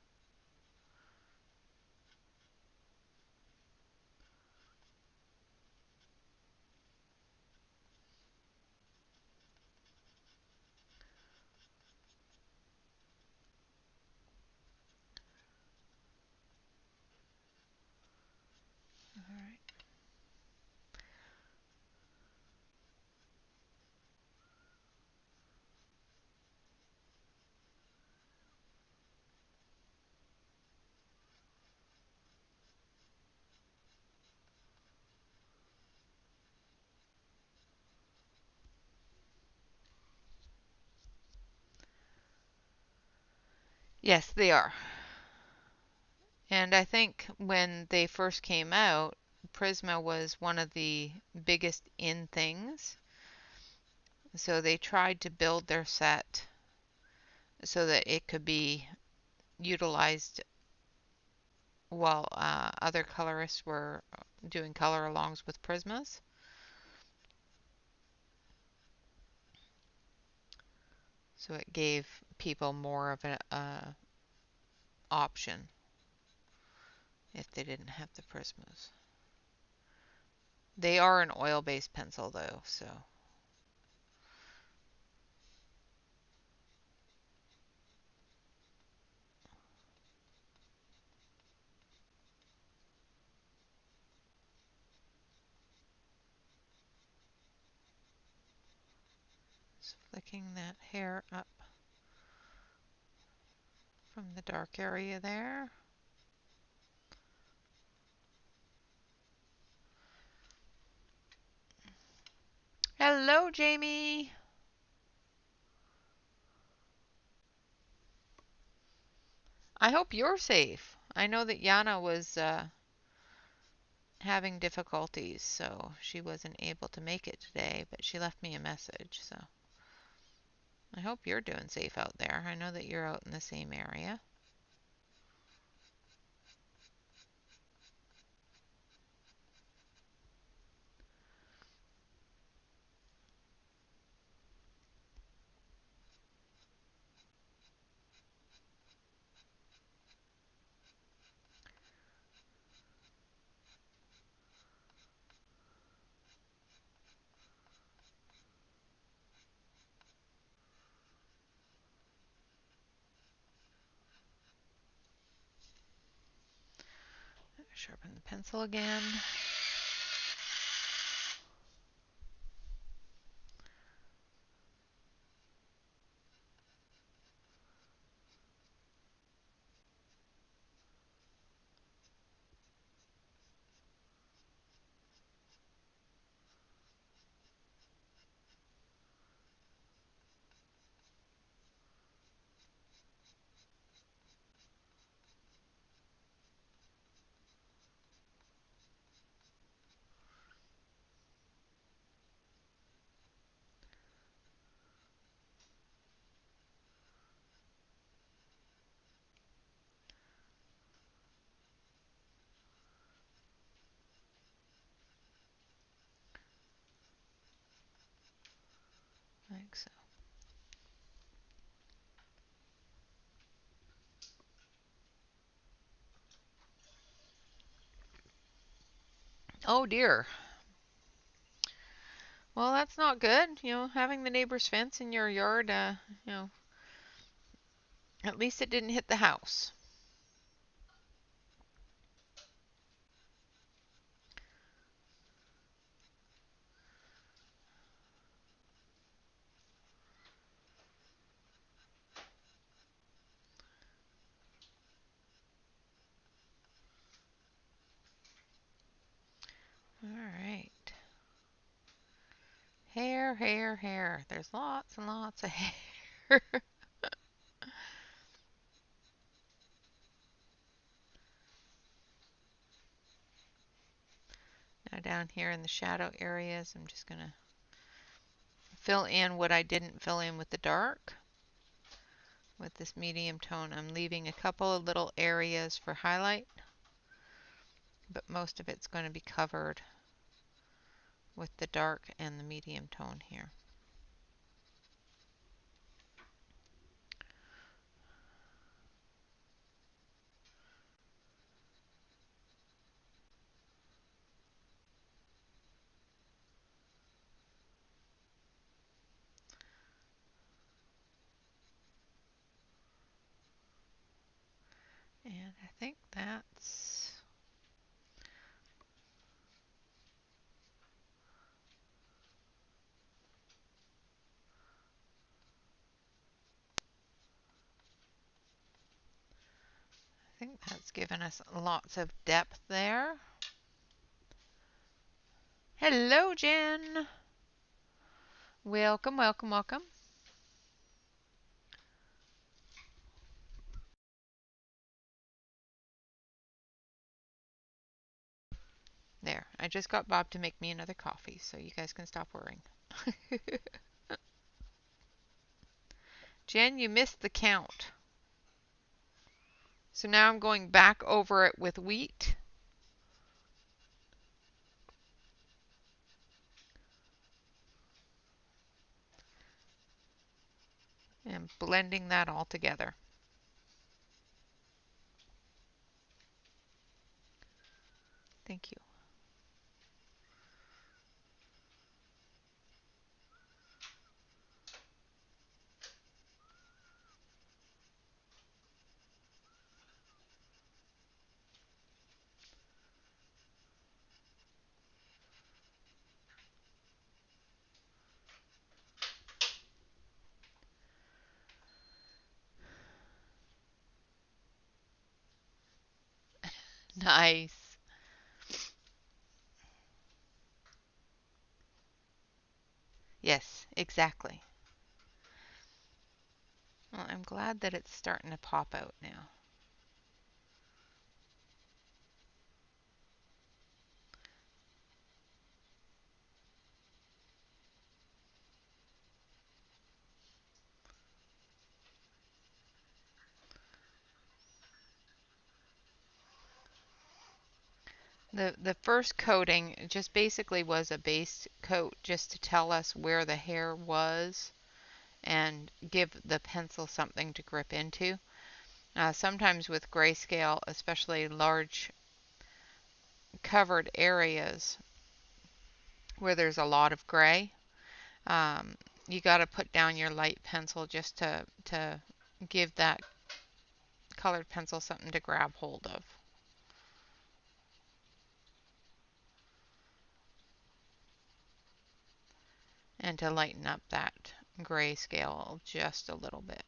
Alright. Yes, they are. And I think when they first came out, Prisma was one of the biggest in things. So they tried to build their set so that it could be utilized while other colorists were doing color alongs with Prismas. So it gave people more of an option if they didn't have the Prismas. They are an oil-based pencil though, so. Just flicking that hair up from the dark area there. Hello, Jamie. I hope you're safe. I know that Yana was having difficulties, so she wasn't able to make it today, but she left me a message, so I hope you're doing safe out there. I know that you're out in the same area. Sharpen the pencil again. Like so. Oh dear. Well, that's not good. Having the neighbor's fence in your yard, at least it didn't hit the house. All right. Hair, hair, hair. There's lots and lots of hair. Now down here in the shadow areas, I'm just going to fill in what I didn't fill in with the dark. With this medium tone, I'm leaving a couple of little areas for highlight, but most of it's going to be covered with the dark and the medium tone here. And I think that's given us lots of depth there. Hello, Jen. Welcome, welcome, welcome. There, I just got Bob to make me another coffee, so you guys can stop worrying. Jen, you missed the count. So now I'm going back over it with wheat. And blending that all together. Thank you. Nice. Yes, exactly. Well, I'm glad that it's starting to pop out now. The first coating just basically was a base coat just to tell us where the hair was and give the pencil something to grip into. Sometimes with grayscale, especially large covered areas where there's a lot of gray, um, you got to put down your light pencil just to give that colored pencil something to grab hold of. And to lighten up that grayscale just a little bit,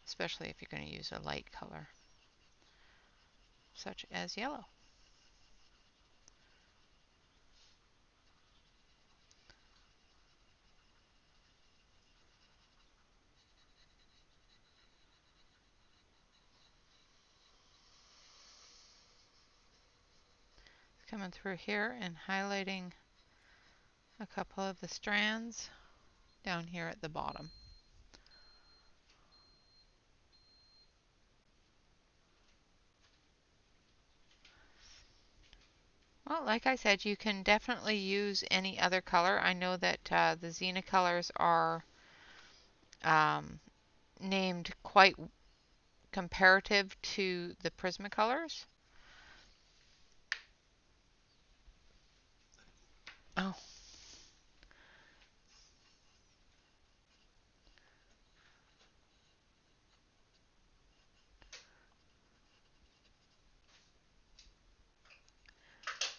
especially if you're going to use a light color, such as yellow. Coming through here and highlighting a couple of the strands down here at the bottom. Well, like I said, you can definitely use any other color. I know that the Xena colors are um, named quite comparative to the Prismacolors. Oh,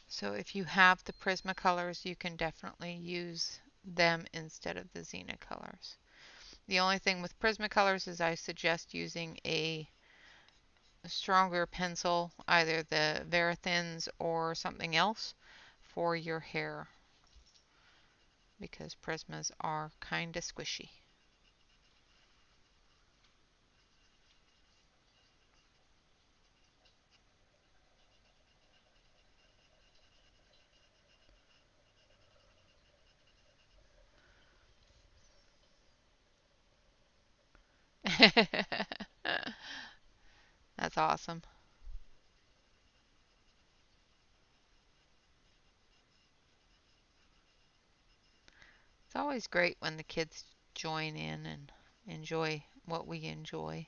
so if you have the Prismacolors, you can definitely use them instead of the Xena colors. The only thing with Prismacolors is I suggest using a stronger pencil, either the Verithins or something else, for your hair, because Prismas are kind of squishy. That's awesome. It's always great when the kids join in and enjoy what we enjoy.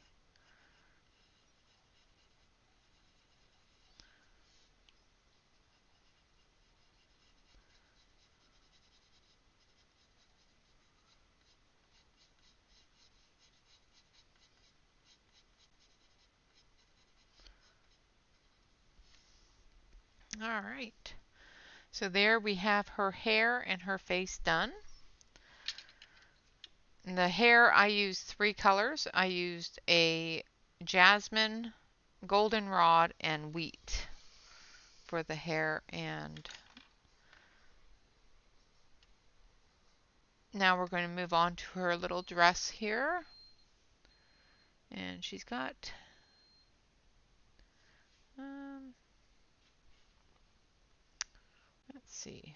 All right. So there we have her hair and her face done. In the hair, I used three colors. I used a jasmine, goldenrod, and wheat for the hair. And now we're going to move on to her little dress here. And she's got see.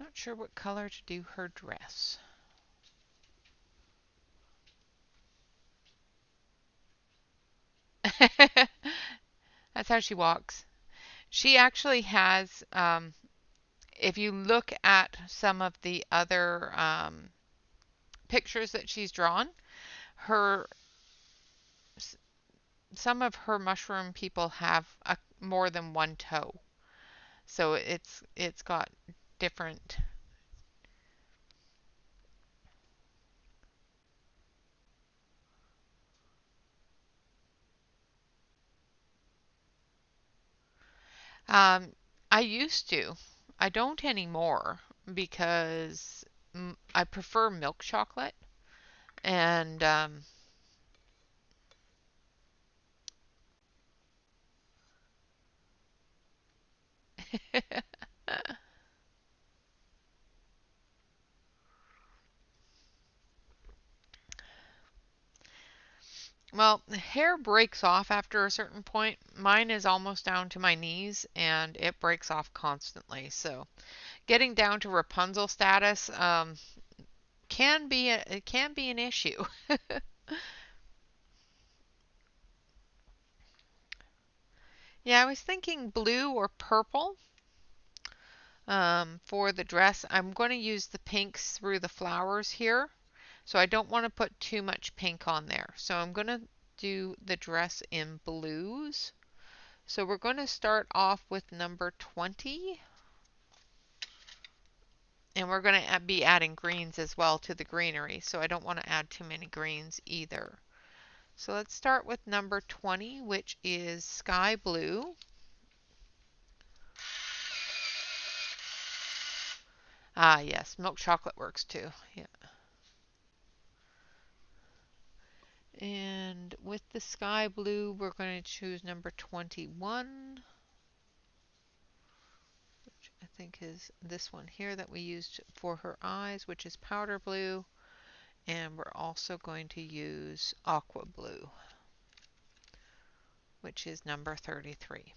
Not sure what color to do her dress. That's how she walks. She actually has, if you look at some of the other pictures that she's drawn, her some of her mushroom people have more than one toe. So it's got different. Um, I used to. I don't anymore because I prefer milk chocolate and well, hair breaks off after a certain point. Mine is almost down to my knees and it breaks off constantly. So getting down to Rapunzel status it can be an issue. Yeah, I was thinking blue or purple for the dress. I'm going to use the pinks through the flowers here. So I don't want to put too much pink on there. So I'm going to do the dress in blues. So we're going to start off with number 20. And we're going to be adding greens as well to the greenery. So I don't want to add too many greens either. So let's start with number 20, which is sky blue. Ah, yes, milk chocolate works too. Yeah. And with the sky blue, we're going to choose number 21, which I think is this one here that we used for her eyes, which is powder blue. And we're also going to use aqua blue, which is number 33.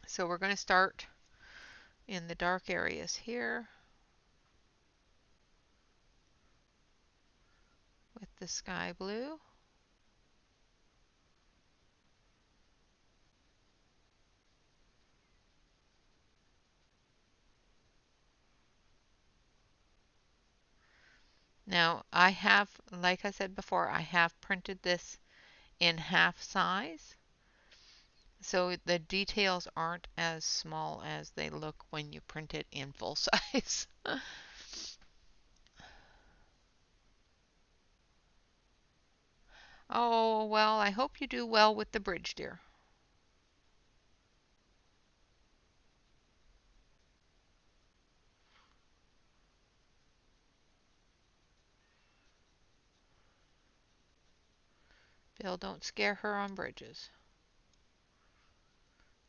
So we're going to start in the dark areas here with the sky blue. Now I have, like I said before, I have printed this in half size. So the details aren't as small as they look when you print it in full size. Oh, well, I hope you do well with the bridge, dear. Bill, don't scare her on bridges.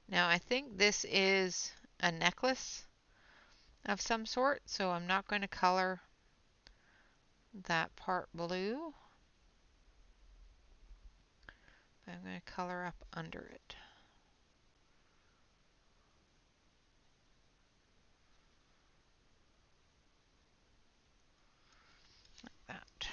Now, I think this is a necklace of some sort, so I'm not going to color that part blue. But I'm going to color up under it. Like that.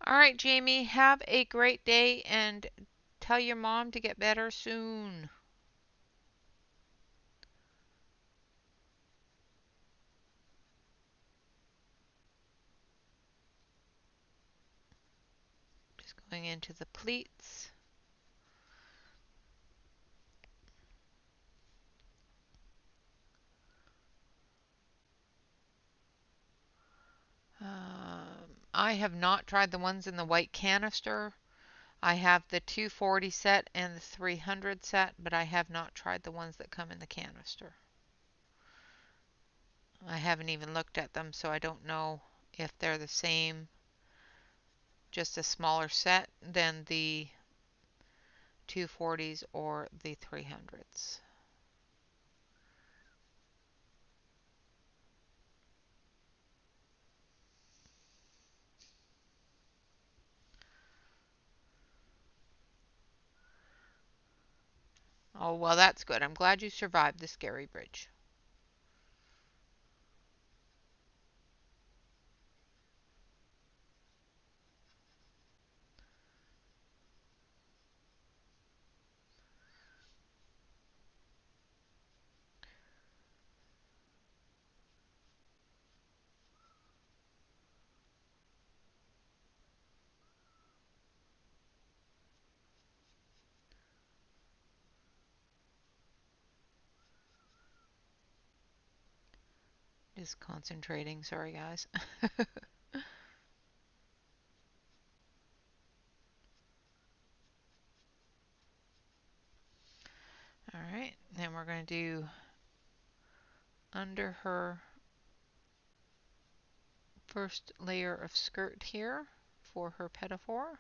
All right, Jamie, have a great day and tell your mom to get better soon. Just going into the pleats. I have not tried the ones in the white canister. I have the 240 set and the 300 set, but I have not tried the ones that come in the canister. I haven't even looked at them, so I don't know if they're the same, just a smaller set than the 240s or the 300s. Oh, well, that's good. I'm glad you survived the scary bridge. Just concentrating. Sorry, guys. All right, then we're going to do under her first layer of skirt here for her pinafore.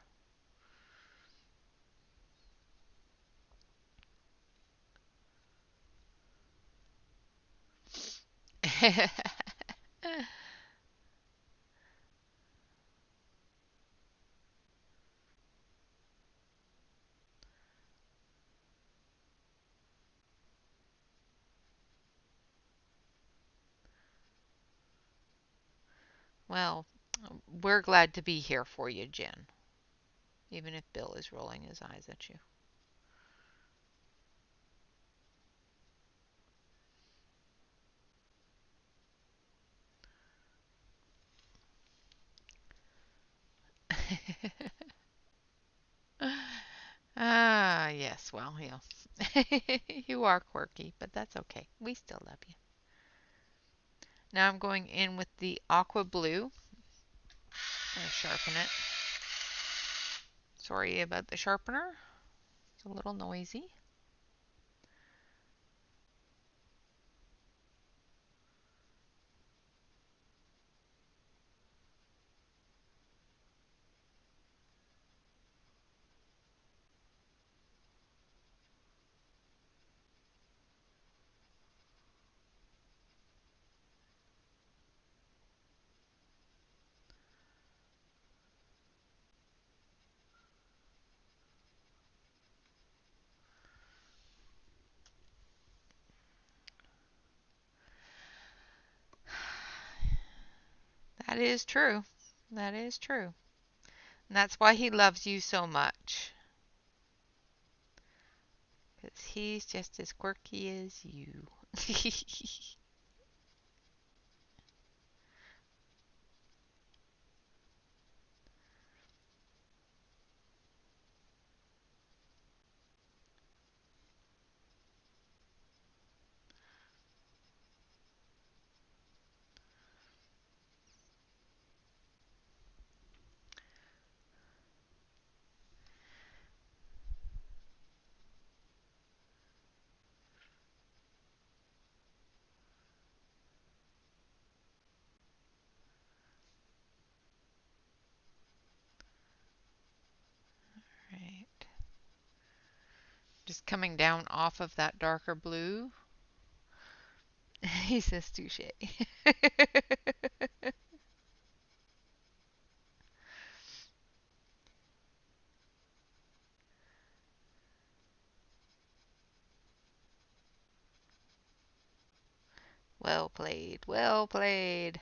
Well, we're glad to be here for you, Jen, even if Bill is rolling his eyes at you. Ah, yes, well, yeah. You are quirky, but that's okay. We still love you. Now I'm going in with the aqua blue. I'm going to sharpen it. Sorry about the sharpener. It's a little noisy. That is true. That is true. And that's why he loves you so much. Because he's just as quirky as you. Right. Just coming down off of that darker blue. He says touche. Well played. Well played.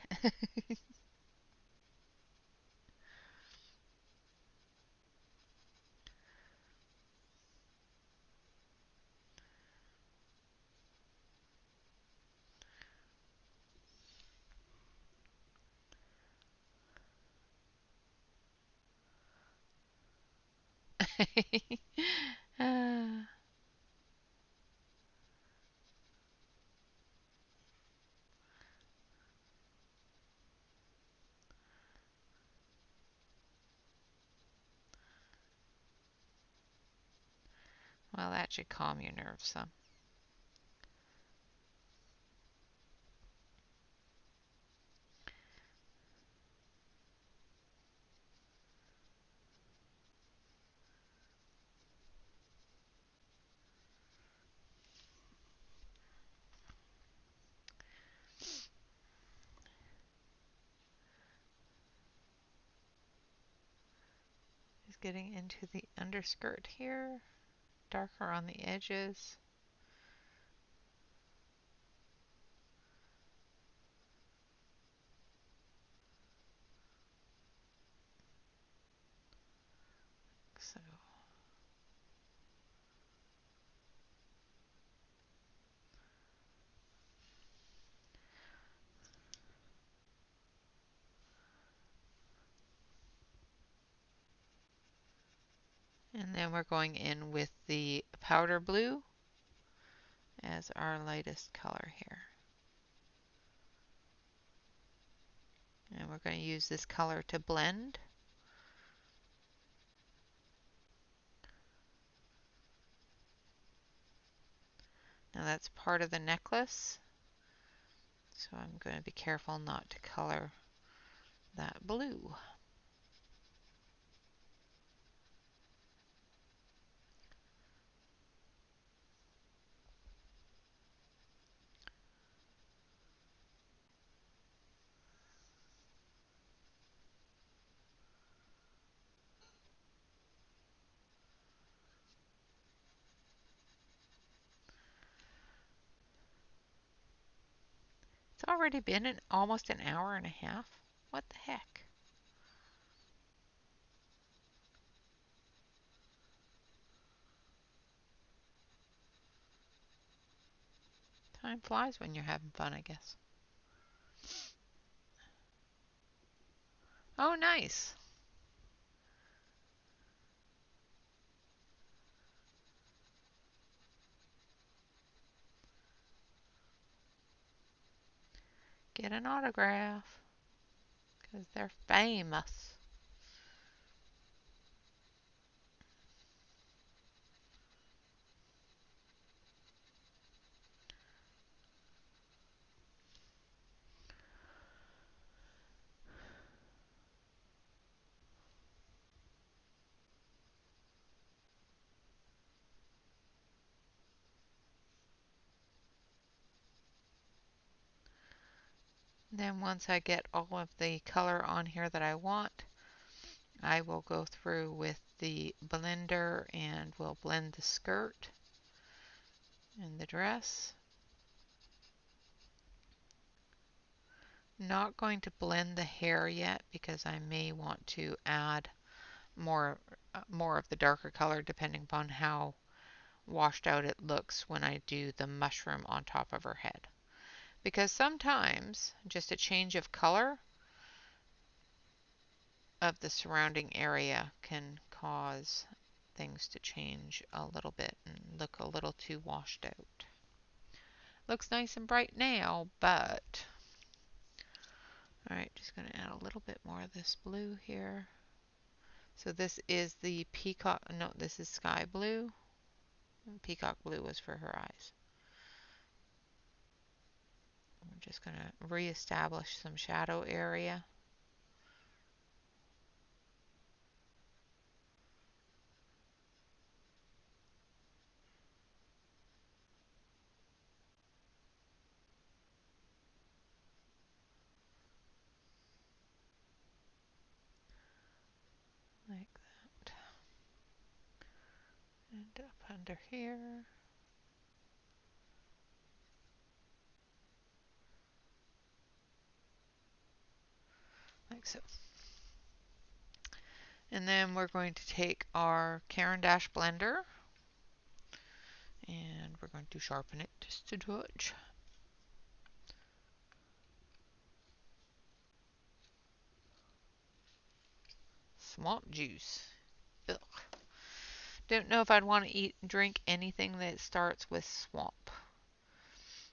Ah, well, that should calm your nerves some. Just getting into the underskirt here, darker on the edges. And then we're going in with the powder blue as our lightest color here. And we're going to use this color to blend. Now that's part of the necklace, so I'm going to be careful not to color that blue. It's already been almost an hour and a half. What the heck? Time flies when you're having fun, I guess. Oh, nice. Get an autograph because they're famous. Then once I get all of the color on here that I want, I will go through with the blender and we'll blend the skirt and the dress. Not going to blend the hair yet because I may want to add more of the darker color depending upon how washed out it looks when I do the mushroom on top of her head. Because sometimes just a change of color of the surrounding area can cause things to change a little bit and look a little too washed out. Looks nice and bright now, but alright, just going to add a little bit more of this blue here. So this is the peacock, no, this is sky blue. Peacock blue was for her eyes. We're just going to reestablish some shadow area. Like that. And up under here. Like so. And then we're going to take our Caran d'Ache blender and we're going to sharpen it just a touch. Swamp juice. Ugh. Don't know if I'd want to drink anything that starts with swamp.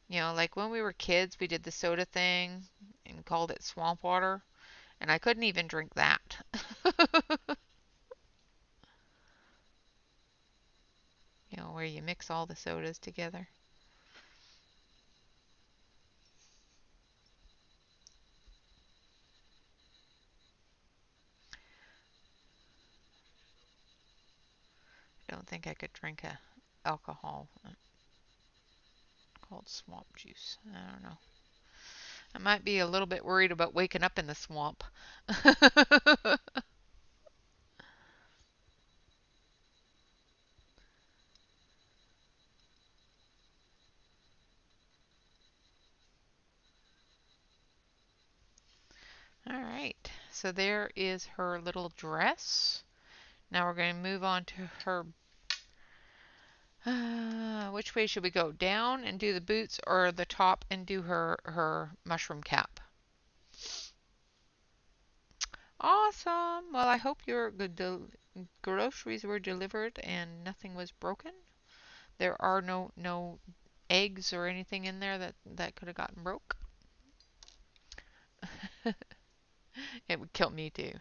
You know, like when we were kids, we did the soda thing and called it swamp water, and I couldn't even drink that. You know, where you mix all the sodas together. I don't think I could drink a alcohol called swamp juice. I don't know. I might be a little bit worried about waking up in the swamp. All right, so there is her little dress. Now we're going to move on to her. Which way should we go? Down and do the boots or the top and do her mushroom cap? Awesome. Well, I hope you're groceries were delivered and nothing was broken. There are no eggs or anything in there that could have gotten broke. It would kill me too.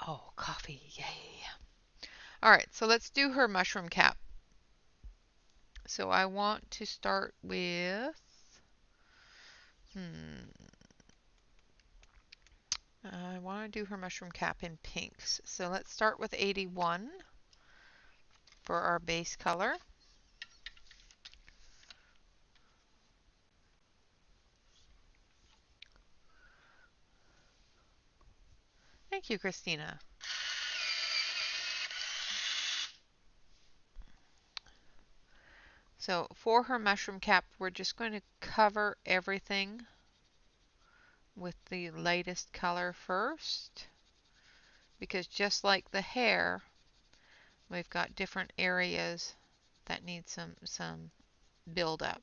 Oh, coffee, yay. All right, so let's do her mushroom cap. So I want to start with, I want to do her mushroom cap in pinks. So let's start with 81 for our base color. Thank you, Christina. So for her mushroom cap, we're just going to cover everything with the lightest color first, because just like the hair, we've got different areas that need some build up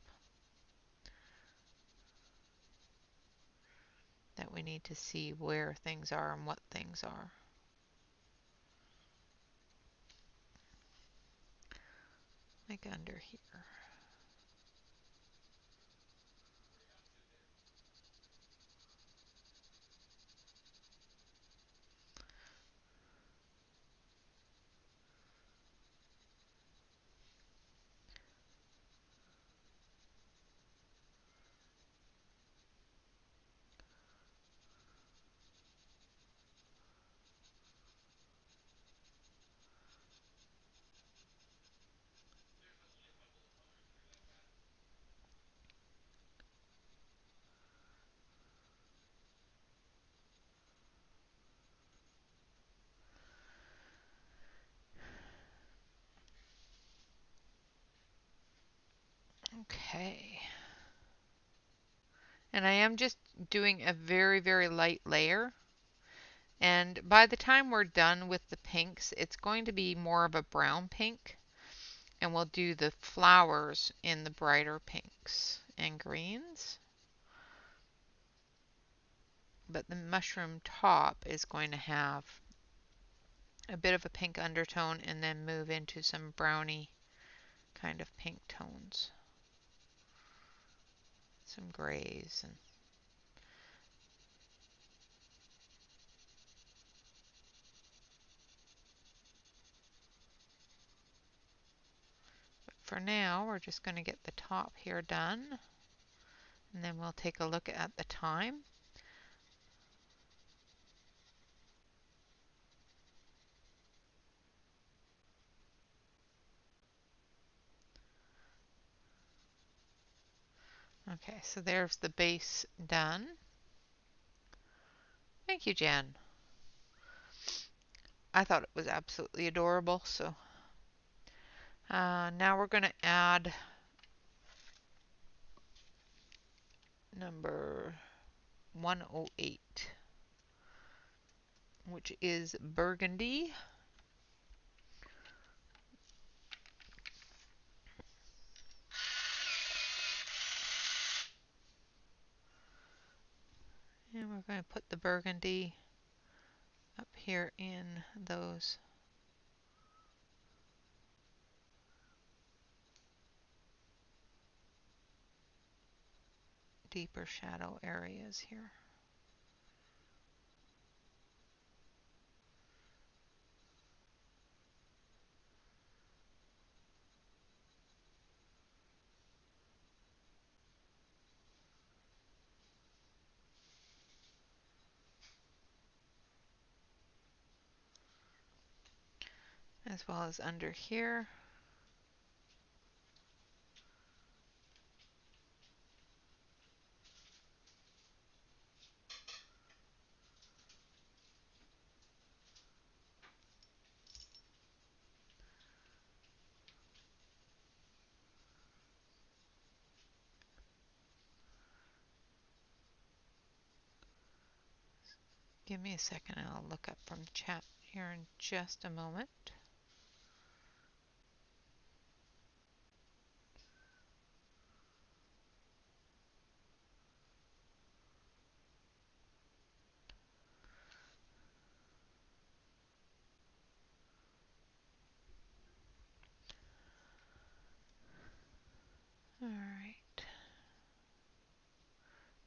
that we need to see where things are and what things are. Like under here. Okay. And I am just doing a very light layer. And by the time we're done with the pinks, it's going to be more of a brown pink. And we'll do the flowers in the brighter pinks and greens. But the mushroom top is going to have a bit of a pink undertone and then move into some browny kind of pink tones. Some grays and for now, we're just going to get the top here done, and then we'll take a look at the time. Okay, so there's the base done. Thank you, Jen. I thought it was absolutely adorable. So now we're going to add number 108, which is burgundy. And we're going to put the burgundy up here in those deeper shadow areas here. As well as under here. Give me a second and I'll look up from the chat here in just a moment.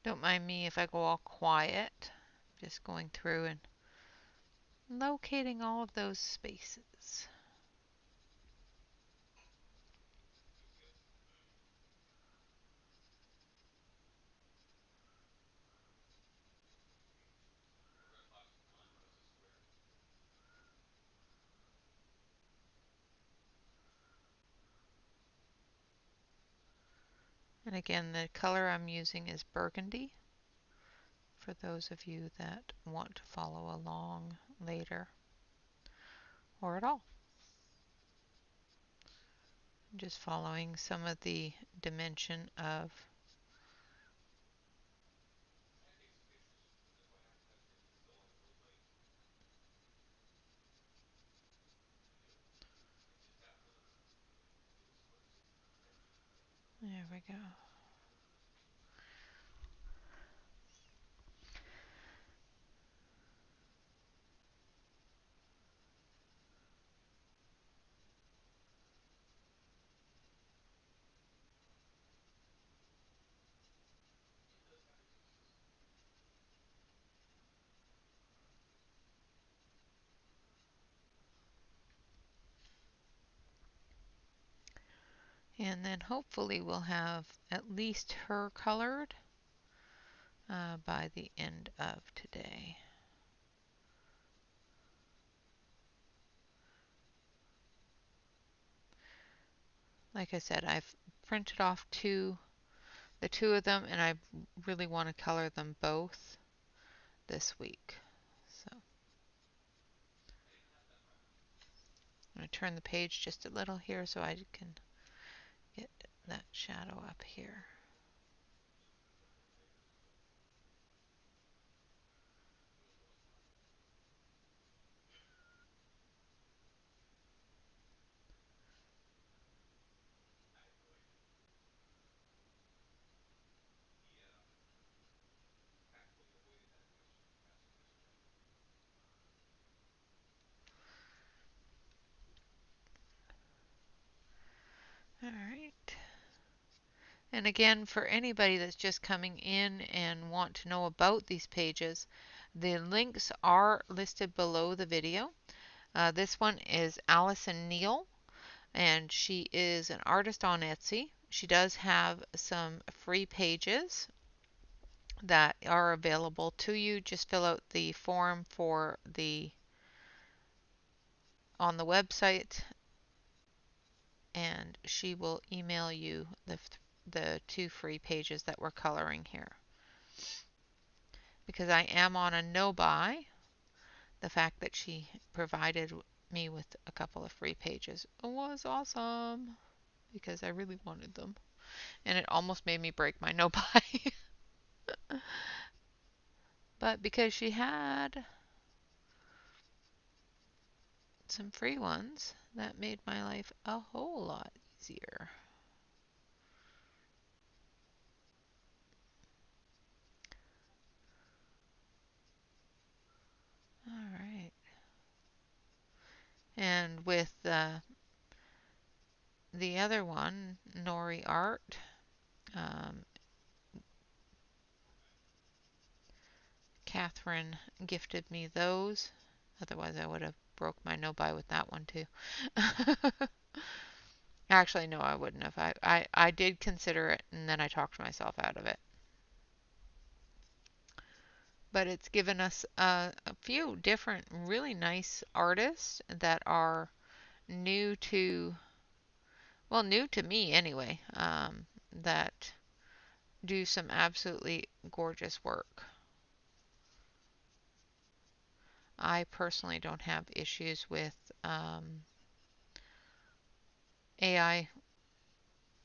Don't mind me if I go all quiet. Just going through and locating all of those spaces. And again, the color I'm using is burgundy for those of you that want to follow along later or at all. I'm just following some of the dimension of there we go. And then hopefully we'll have at least her colored by the end of today. Like I said, I've printed off the two of them, and I really want to color them both this week. So I'm going to turn the page just a little here so I can get that shadow up here. All right. And again, for anybody that's just coming in and want to know about these pages, the links are listed below the video. This one is Allison Neal, and she is an artist on Etsy. She does have some free pages that are available to you. Just fill out the form for on the website, and she will email you the two free pages that we're coloring here. Because I am on a no buy, the fact that she provided me with a couple of free pages was awesome because I really wanted them. And it almost made me break my no buy. But because she had some free ones, that made my life a whole lot easier. All right. And with the other one, Nori Art, um, Catherine gifted me those. Otherwise, I would have broke my no buy with that one too. Actually, no, I wouldn't have. I did consider it, and then I talked myself out of it. But it's given us a few different really nice artists that are new to, well, new to me anyway, that do some absolutely gorgeous work. I personally don't have issues with AI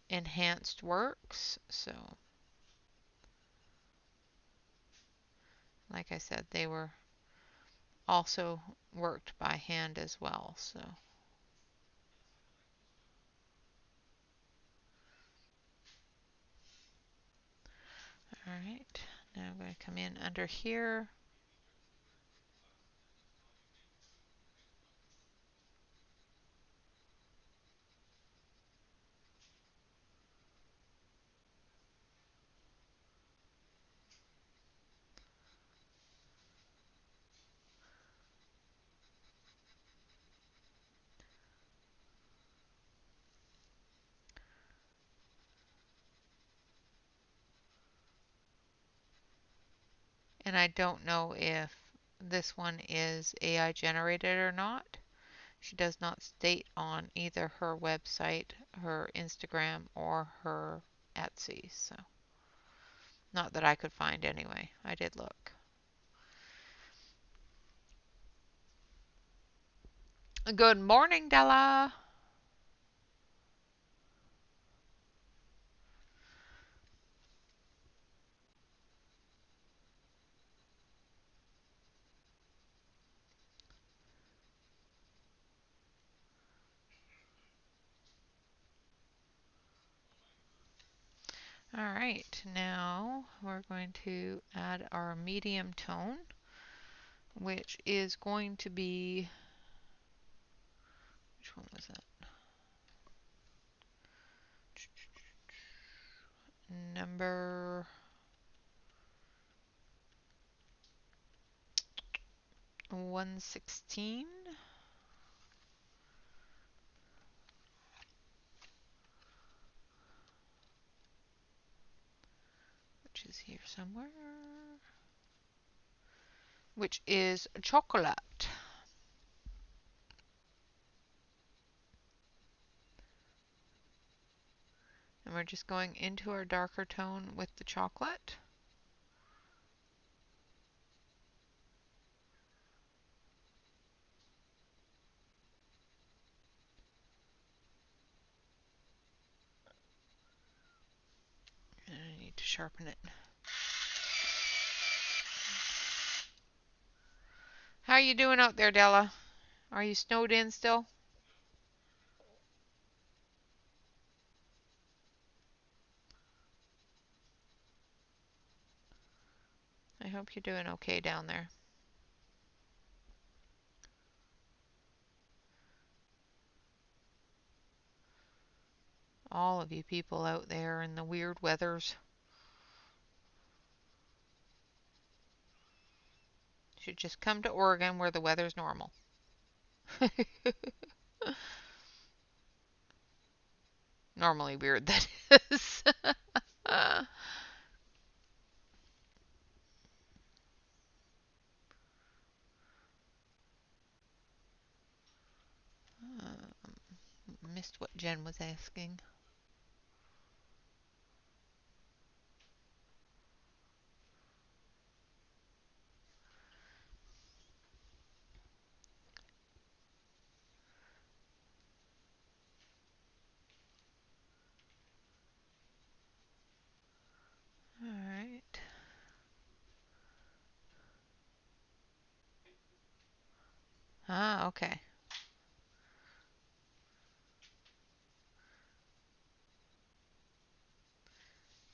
enhanced works, so like I said, they were also worked by hand as well, so. All right, now I'm going to come in under here. And I don't know if this one is AI generated or not. She does not state on either her website, her Instagram, or her Etsy. So, not that I could find anyway. I did look. Good morning, Della. All right, now we're going to add our medium tone, which is going to be, which one was that? Number 116. Which is here somewhere. Which is chocolate. And we're just going into our darker tone with the chocolate. And I need to sharpen it. How are you doing out there, Della? Are you snowed in still? I hope you're doing okay down there. All of you people out there in the weird weathers should just come to Oregon where the weather's normal. Normally weird, that is. Missed what Jen was asking. All right. Ah, okay.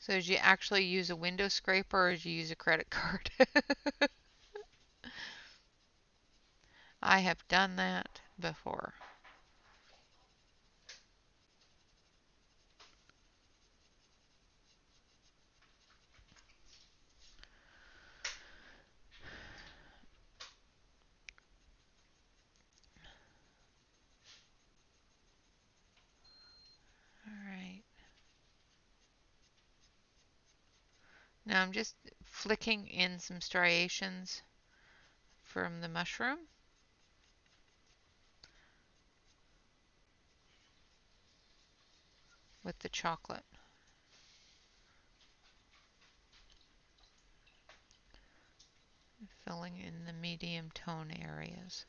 So did you actually use a window scraper or did you use a credit card? I have done that before. All right. Now I'm just flicking in some striations from the mushroom. With the chocolate. Filling in the medium tone areas.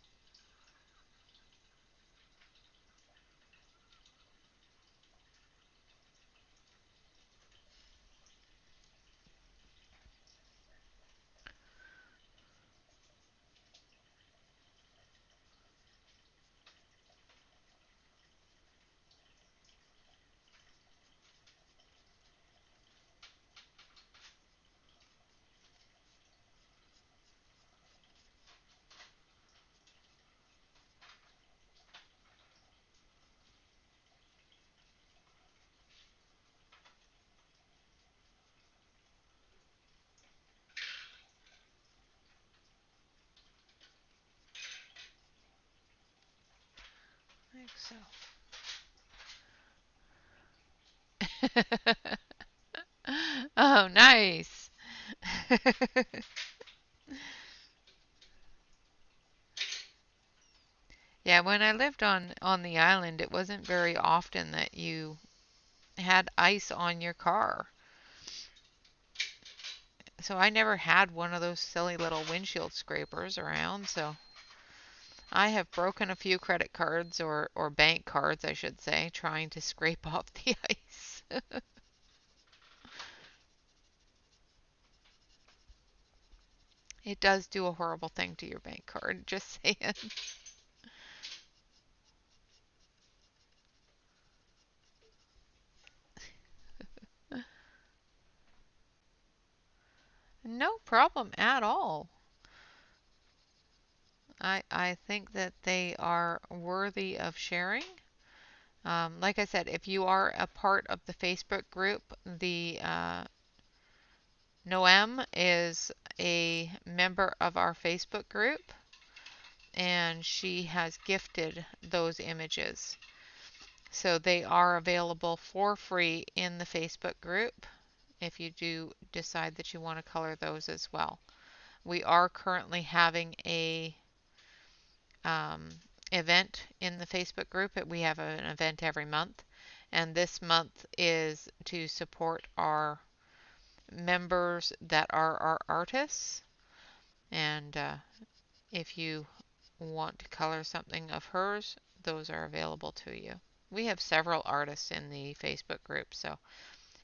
Like so. Oh, nice. Yeah, when I lived on the island, it wasn't very often that you had ice on your car. So I never had one of those silly little windshield scrapers around, so I have broken a few credit cards or bank cards, I should say, trying to scrape off the ice. It does do a horrible thing to your bank card, just saying. No problem at all. I think that they are worthy of sharing. Like I said, if you are a part of the Facebook group, the Noem is a member of our Facebook group, and she has gifted those images. So they are available for free in the Facebook group if you do decide that you want to color those as well. We are currently having a um, event in the Facebook group. We have an event every month, and this month is to support our members that are our artists. And if you want to color something of hers, those are available to you. We have several artists in the Facebook group, so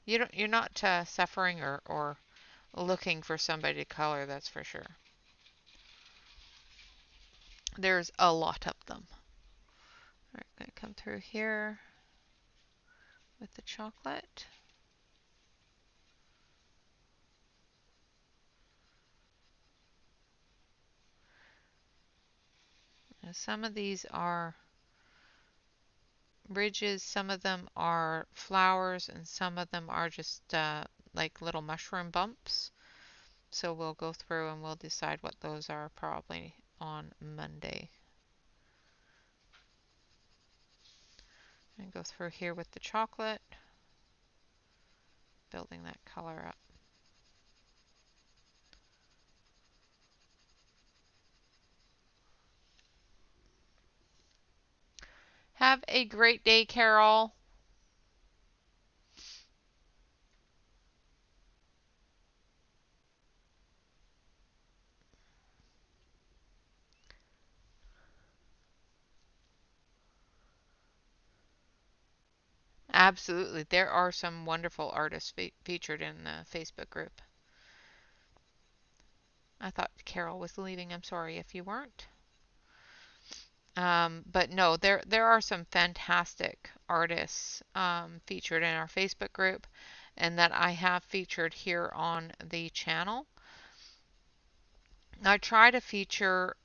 you're not suffering or looking for somebody to color, that's for sure. There's a lot of them. All right, going to come through here with the chocolate. Now, some of these are ridges, some of them are flowers, and some of them are just like little mushroom bumps. So we'll go through and we'll decide what those are probably on Monday. And go through here with the chocolate, building that color up. Have a great day, Carol. Absolutely. There are some wonderful artists featured in the Facebook group. I thought Carol was leaving. I'm sorry if you weren't. But no, there are some fantastic artists featured in our Facebook group and that I have featured here on the channel. I try to feature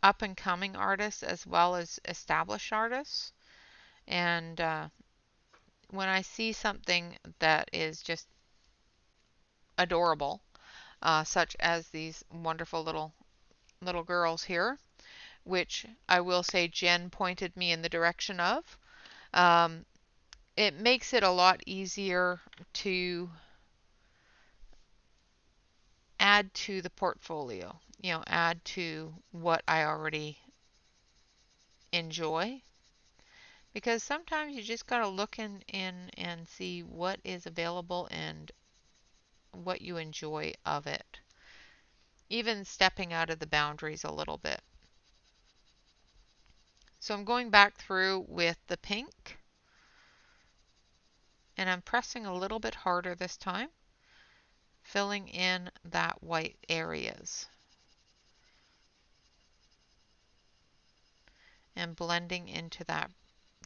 up and coming artists as well as established artists. And when I see something that is just adorable, such as these wonderful little girls here, which I will say Jen pointed me in the direction of. Um, it makes it a lot easier to add to the portfolio, add to what I already enjoy. Because sometimes you just got to look in and see what is available and what you enjoy of it. Even stepping out of the boundaries a little bit. So I'm going back through with the pink, and I'm pressing a little bit harder this time, filling in that white areas and blending into that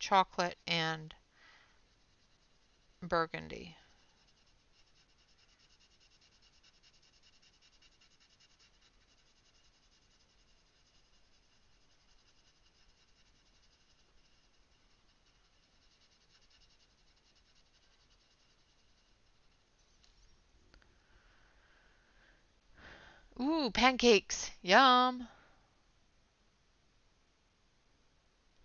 chocolate and burgundy. Ooh, pancakes. Yum.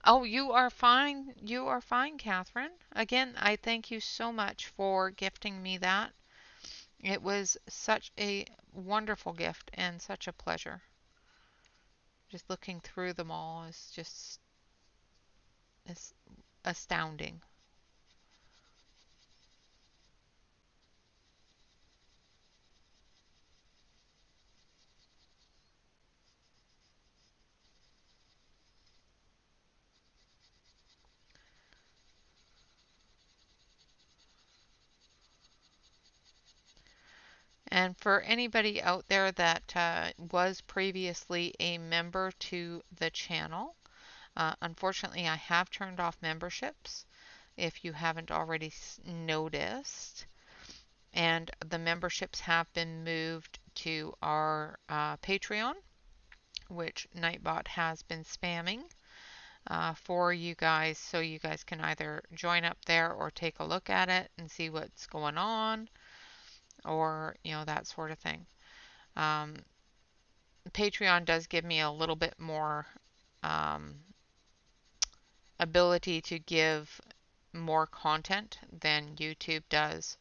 Oh, you are fine. You are fine, Catherine. Again, I thank you so much for gifting me that. It was such a wonderful gift and such a pleasure. Just looking through them all is just It's astounding. And for anybody out there that was previously a member to the channel, unfortunately, I have turned off memberships if you haven't already noticed. And the memberships have been moved to our Patreon, which Nightbot has been spamming for you guys, so you guys can either join up there or take a look at it and see what's going on, or that sort of thing. Um, Patreon does give me a little bit more um, ability to give more content than YouTube does,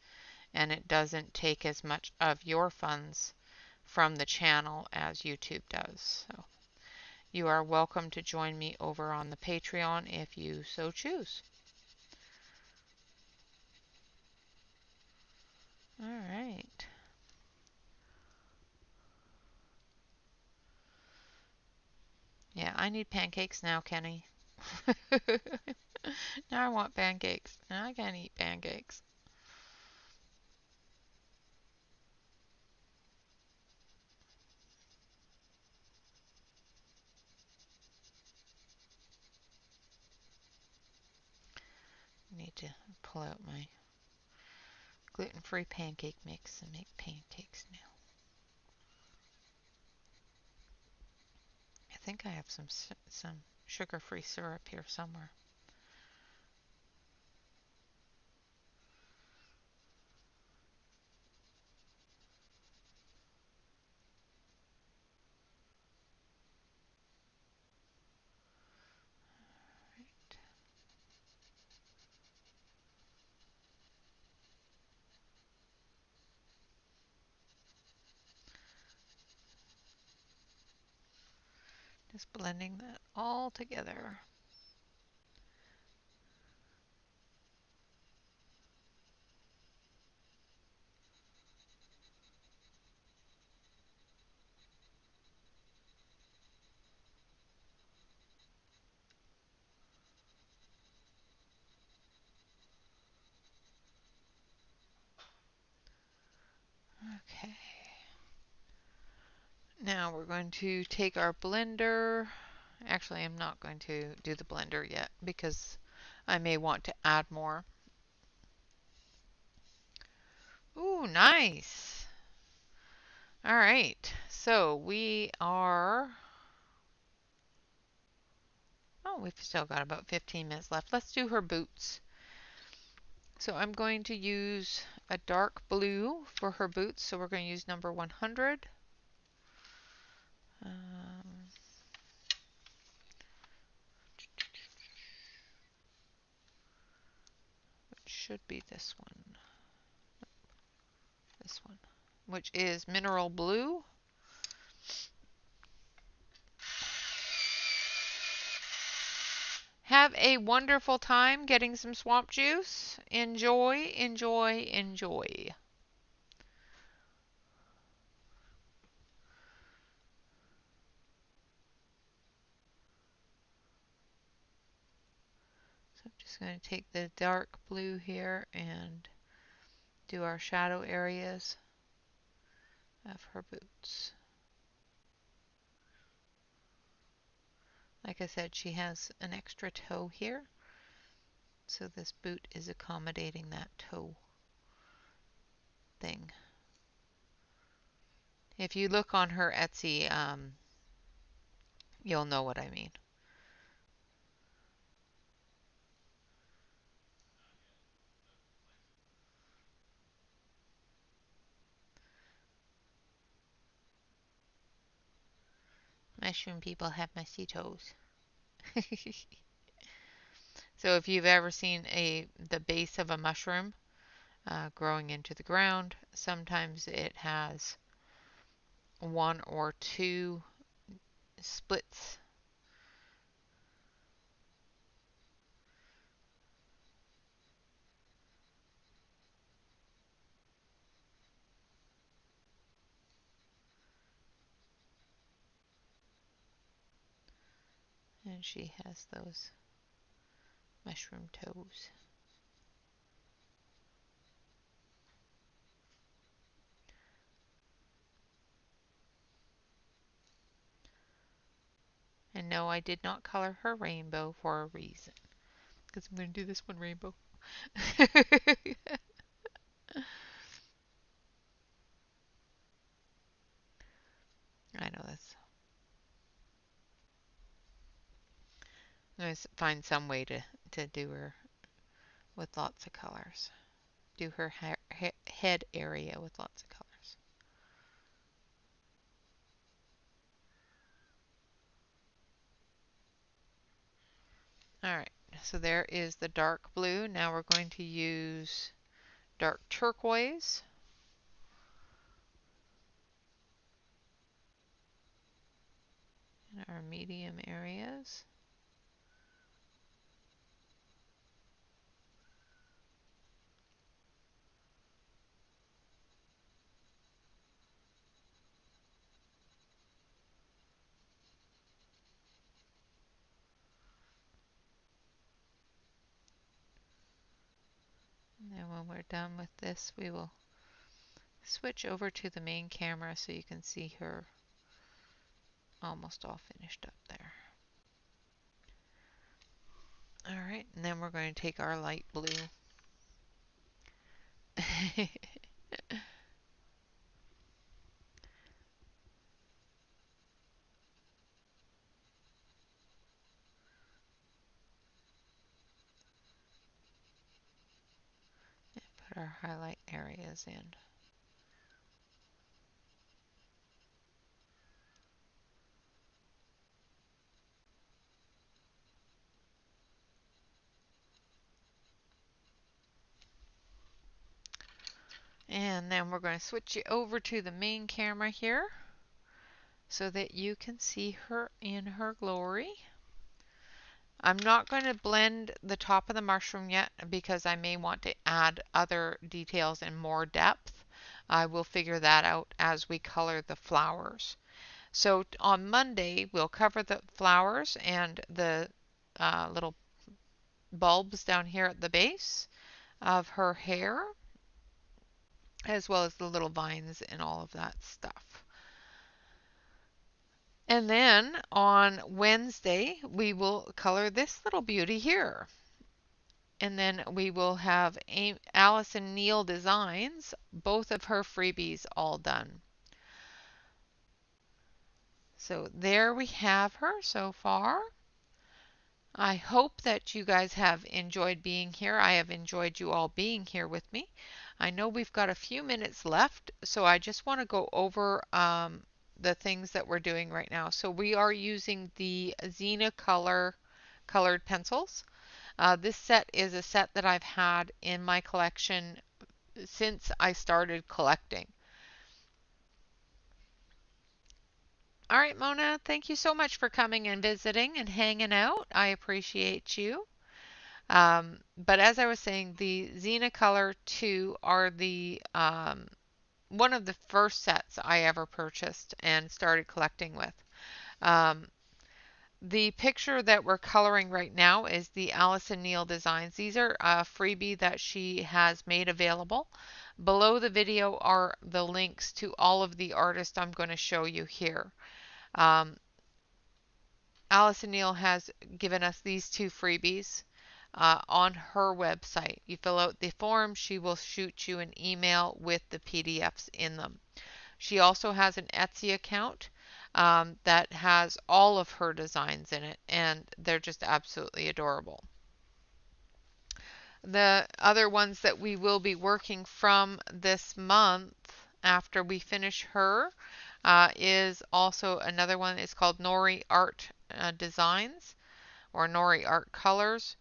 and it doesn't take as much of your funds from the channel as YouTube does. So you are welcome to join me over on the Patreon if you so choose. All right. Yeah, I need pancakes now, Kenny. Now I want pancakes. Now I can't eat pancakes. I need to pull out my gluten-free pancake mix and make pancakes now. I think I have some sugar-free syrup here somewhere. Right. Just blending that all together. Okay. Now we're going to take our blender. Actually, I'm not going to do the blender yet because I may want to add more. Ooh, nice. All right. So we are. Oh, we've still got about 15 minutes left. Let's do her boots. So I'm going to use a dark blue for her boots. So we're going to use number 100. Which should be this one. This one, which is mineral blue. Have a wonderful time getting some swamp juice. Enjoy, enjoy, enjoy. So I'm just going to take the dark blue here and do our shadow areas of her boots. Like I said, she has an extra toe here, so this boot is accommodating that toe thing. If you look on her Etsy, you'll know what I mean. Mushroom people have messy toes. So if you've ever seen the base of a mushroom growing into the ground, sometimes it has one or two splits. And she has those mushroom toes. And no, I did not color her rainbow for a reason. Because I'm going to do this one rainbow. I know this. I'm going to find some way to do her with lots of colors. Do her head area with lots of colors. Alright, so there is the dark blue. Now we're going to use dark turquoise. In our medium areas. And then when we're done with this, we will switch over to the main camera so you can see her almost all finished up there. Alright, and then we're going to take our light blue. And put our highlight areas in. And then we're going to switch it over to the main camera here so that you can see her in her glory. I'm not going to blend the top of the mushroom yet because I may want to add other details in more depth. I will figure that out as we color the flowers. So on Monday, we'll cover the flowers and the little bulbs down here at the base of her hair, as well as the little vines and all of that stuff. And then on Wednesday, we will color this little beauty here. And then we will have Allison Neal Designs, both of her freebies all done. So there we have her so far. I hope that you guys have enjoyed being here. I have enjoyed you all being here with me. I know we've got a few minutes left, so I just want to go over the things that we're doing right now. So we are using the Xena Color colored pencils. This set is a set that I've had in my collection since I started collecting. All right, Mona, thank you so much for coming and visiting and hanging out. I appreciate you. But as I was saying, the Xena Color 2 are the one of the first sets I ever purchased and started collecting with. Um, the picture that we're coloring right now is the Allison Neal Designs. These are a freebie that she has made available. Below the video are the links to all of the artists I'm going to show you here. Allison Neal has given us these two freebies on her website. You fill out the form, she will shoot you an email with the PDFs in them. She also has an Etsy account that has all of her designs in it, and they're just absolutely adorable. The other ones that we will be working from this month after we finish her is also another one. It's called Nori Art Designs or Nori Art Colors.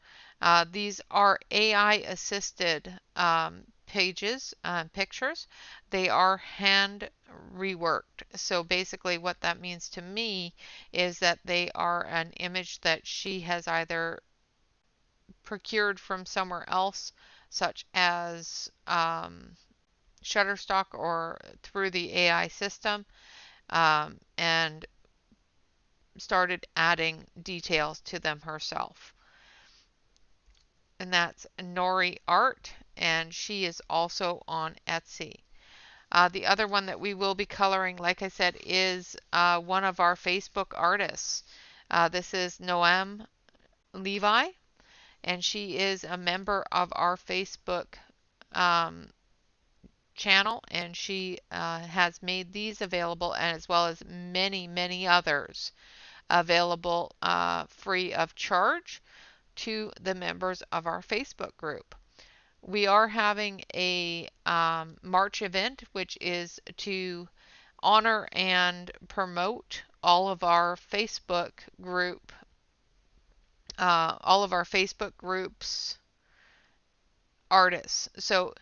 These are AI assisted pages, pictures. They are hand reworked. So basically what that means to me is that they are an image that she has either procured from somewhere else, such as Shutterstock or through the AI system, and started adding details to them herself. And that's Nori Art, and she is also on Etsy. The other one that we will be coloring, like I said, is one of our Facebook artists. This is Noam Levi, and she is a member of our Facebook um, channel, and she has made these available, as well as many, many others available free of charge to the members of our Facebook group. We are having a March event, which is to honor and promote all of our Facebook group, all of our Facebook groups artists. So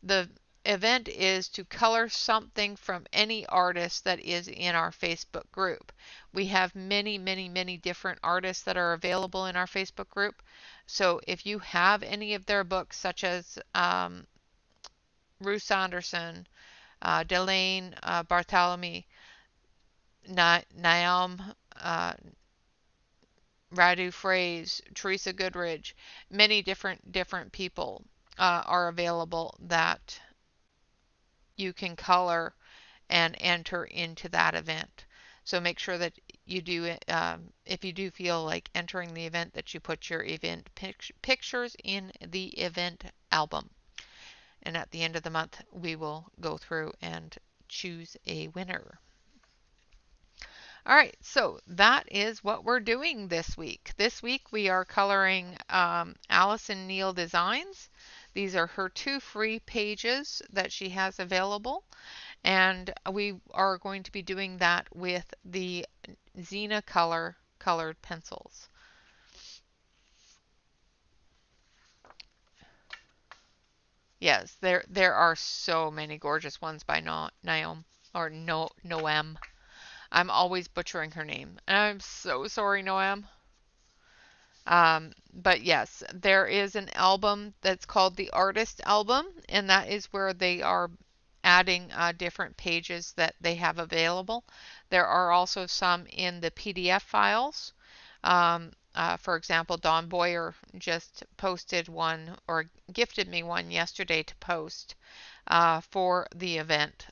the event is to color something from any artist that is in our Facebook group. We have many, many, many different artists that are available in our Facebook group. So if you have any of their books, such as Ruth Sanderson, Delane Bartholomew, Naam Radu Phrase, Teresa Goodridge, many different people are available that you can color and enter into that event. So make sure that you do, if you do feel like entering the event, that you put your event pictures in the event album. And at the end of the month, we will go through and choose a winner. All right, so that is what we're doing this week. This week we are coloring Allison Neal Designs. These are her 2 free pages that she has available, and we are going to be doing that with the Xena Color colored pencils. Yes, there are so many gorgeous ones by Naomi or Noam. I'm always butchering her name. I'm so sorry, Noam. But yes, there is an album that's called the Artist Album, and that is where they are adding different pages that they have available. There are also some in the PDF files. For example, Don Boyer just posted one, or gifted me one yesterday to post for the event.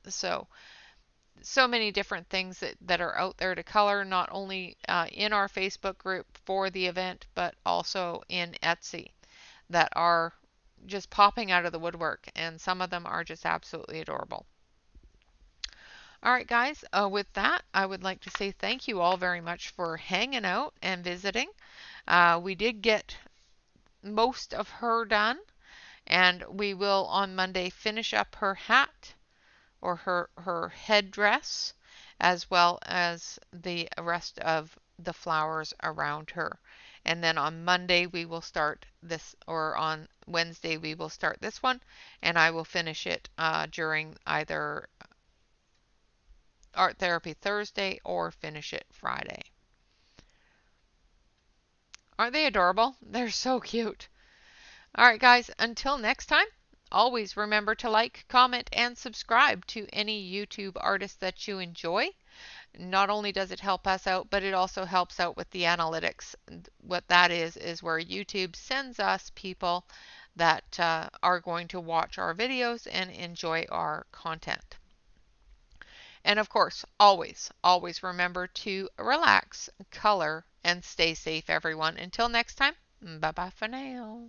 So many different things that are out there to color, not only in our Facebook group for the event, but also in Etsy, that are just popping out of the woodwork, and some of them are just absolutely adorable. All right, guys, with that, I would like to say thank you all very much for hanging out and visiting. We did get most of her done, and we will on Monday finish up her hat, or her headdress, as well as the rest of the flowers around her. And then on Monday we will start this, or on Wednesday we will start this one, and I will finish it during either Art Therapy Thursday or finish it Friday. Aren't they adorable? They're so cute. All right, guys, until next time, always remember to like, comment, and subscribe to any YouTube artist that you enjoy. Not only does it help us out, but it also helps out with the analytics. What that is where YouTube sends us people that are going to watch our videos and enjoy our content. And of course, always, always remember to relax, color, and stay safe, everyone. Until next time, bye bye for now.